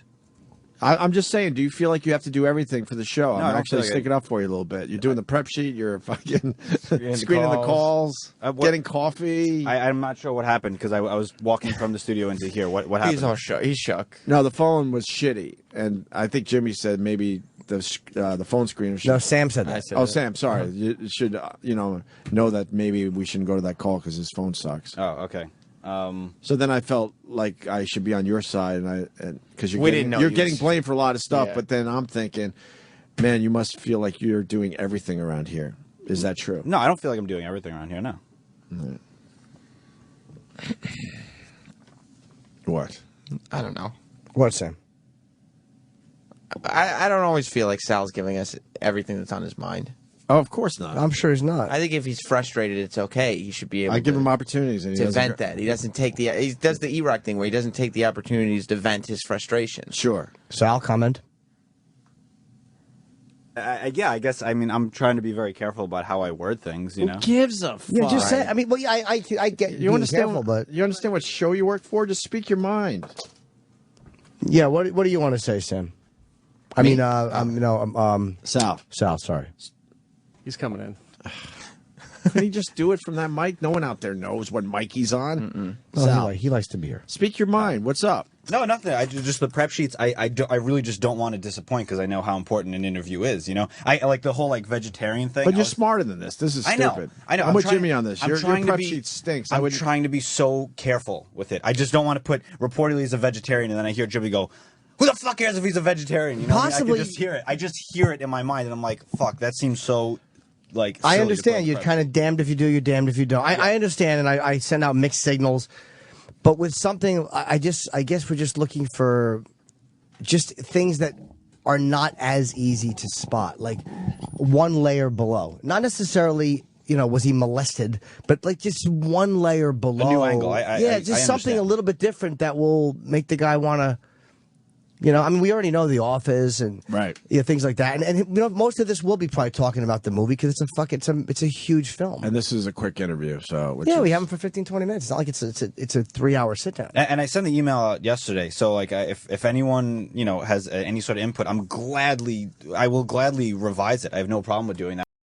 I'm just saying. Do you feel like you have to do everything for the show? No, I I'm don't actually feel like sticking up for you a little bit. You're doing the prep sheet. You're fucking Screening screening the calls, getting coffee. I'm not sure what happened because I was walking from the studio into here. What happened? He's all shook. He's shook. No, the phone was shitty, and I think Jimmy said maybe the phone screener should... No, Sam said that. Oh, Sam, sorry. You should know that maybe we shouldn't go to that call because his phone sucks. Oh, okay. So then I felt like I should be on your side, and because We didn't know you're you getting was- blamed for a lot of stuff, Yeah. but then I'm thinking, man, you must feel like you're doing everything around here. Is that true? No, I don't feel like I'm doing everything around here. No. What? I don't know. What, Sam? I don't always feel like Sal's giving us everything that's on his mind. Oh, of course not. I'm sure he's not. I think if he's frustrated, it's okay. He should be able I give to, him opportunities, and he to doesn't vent that. He doesn't take the. He does the E-Rock thing where he doesn't take the opportunities to vent his frustration. Sure. Sal, comment. Yeah, I guess. I mean, I'm trying to be very careful about how I word things. You know, Who gives a fuck? Yeah, just say. I mean, well, yeah, I get You being understand? careful, but You understand what show you work for? Just speak your mind. yeah. What do you want to say, Sam? I mean, Sal. Sal, sorry. He's coming in. Can he just do it from that mic? No one out there knows what mic he's on. Well, Sal, he likes to be here. speak your mind. What's up? No, nothing. I just the prep sheets. I really just don't want to disappoint because I know how important an interview is. You know, I like the whole like vegetarian thing. But you're smarter than this. This is stupid. I know. I'm with Jimmy on this. Your prep sheet stinks. I'm trying to be so careful with it. I just don't want to put reportedly he's a vegetarian, and then I hear Jimmy go, "Who the fuck cares if he's a vegetarian?" You know, Possibly. I can just hear it. I just hear it in my mind, and I'm like, "Fuck, that seems so." Like I silly to understand. put in You're prep kind of damned if you do, you're damned if you don't. I understand, and I send out mixed signals. But with something, I guess we're just looking for just things that are not as easy to spot, like one layer below. Not necessarily, was he molested, but like just one layer below. A new angle. Just something a little bit different that will make the guy want to. I mean, we already know The Office and things like that, and most of this will be probably talking about the movie because it's a huge film. And this is a quick interview, so we have him for 15, 20 minutes. It's not like it's a 3-hour sit down. And I sent the email out yesterday, so like if anyone has any sort of input, I will gladly revise it. I have no problem with doing that.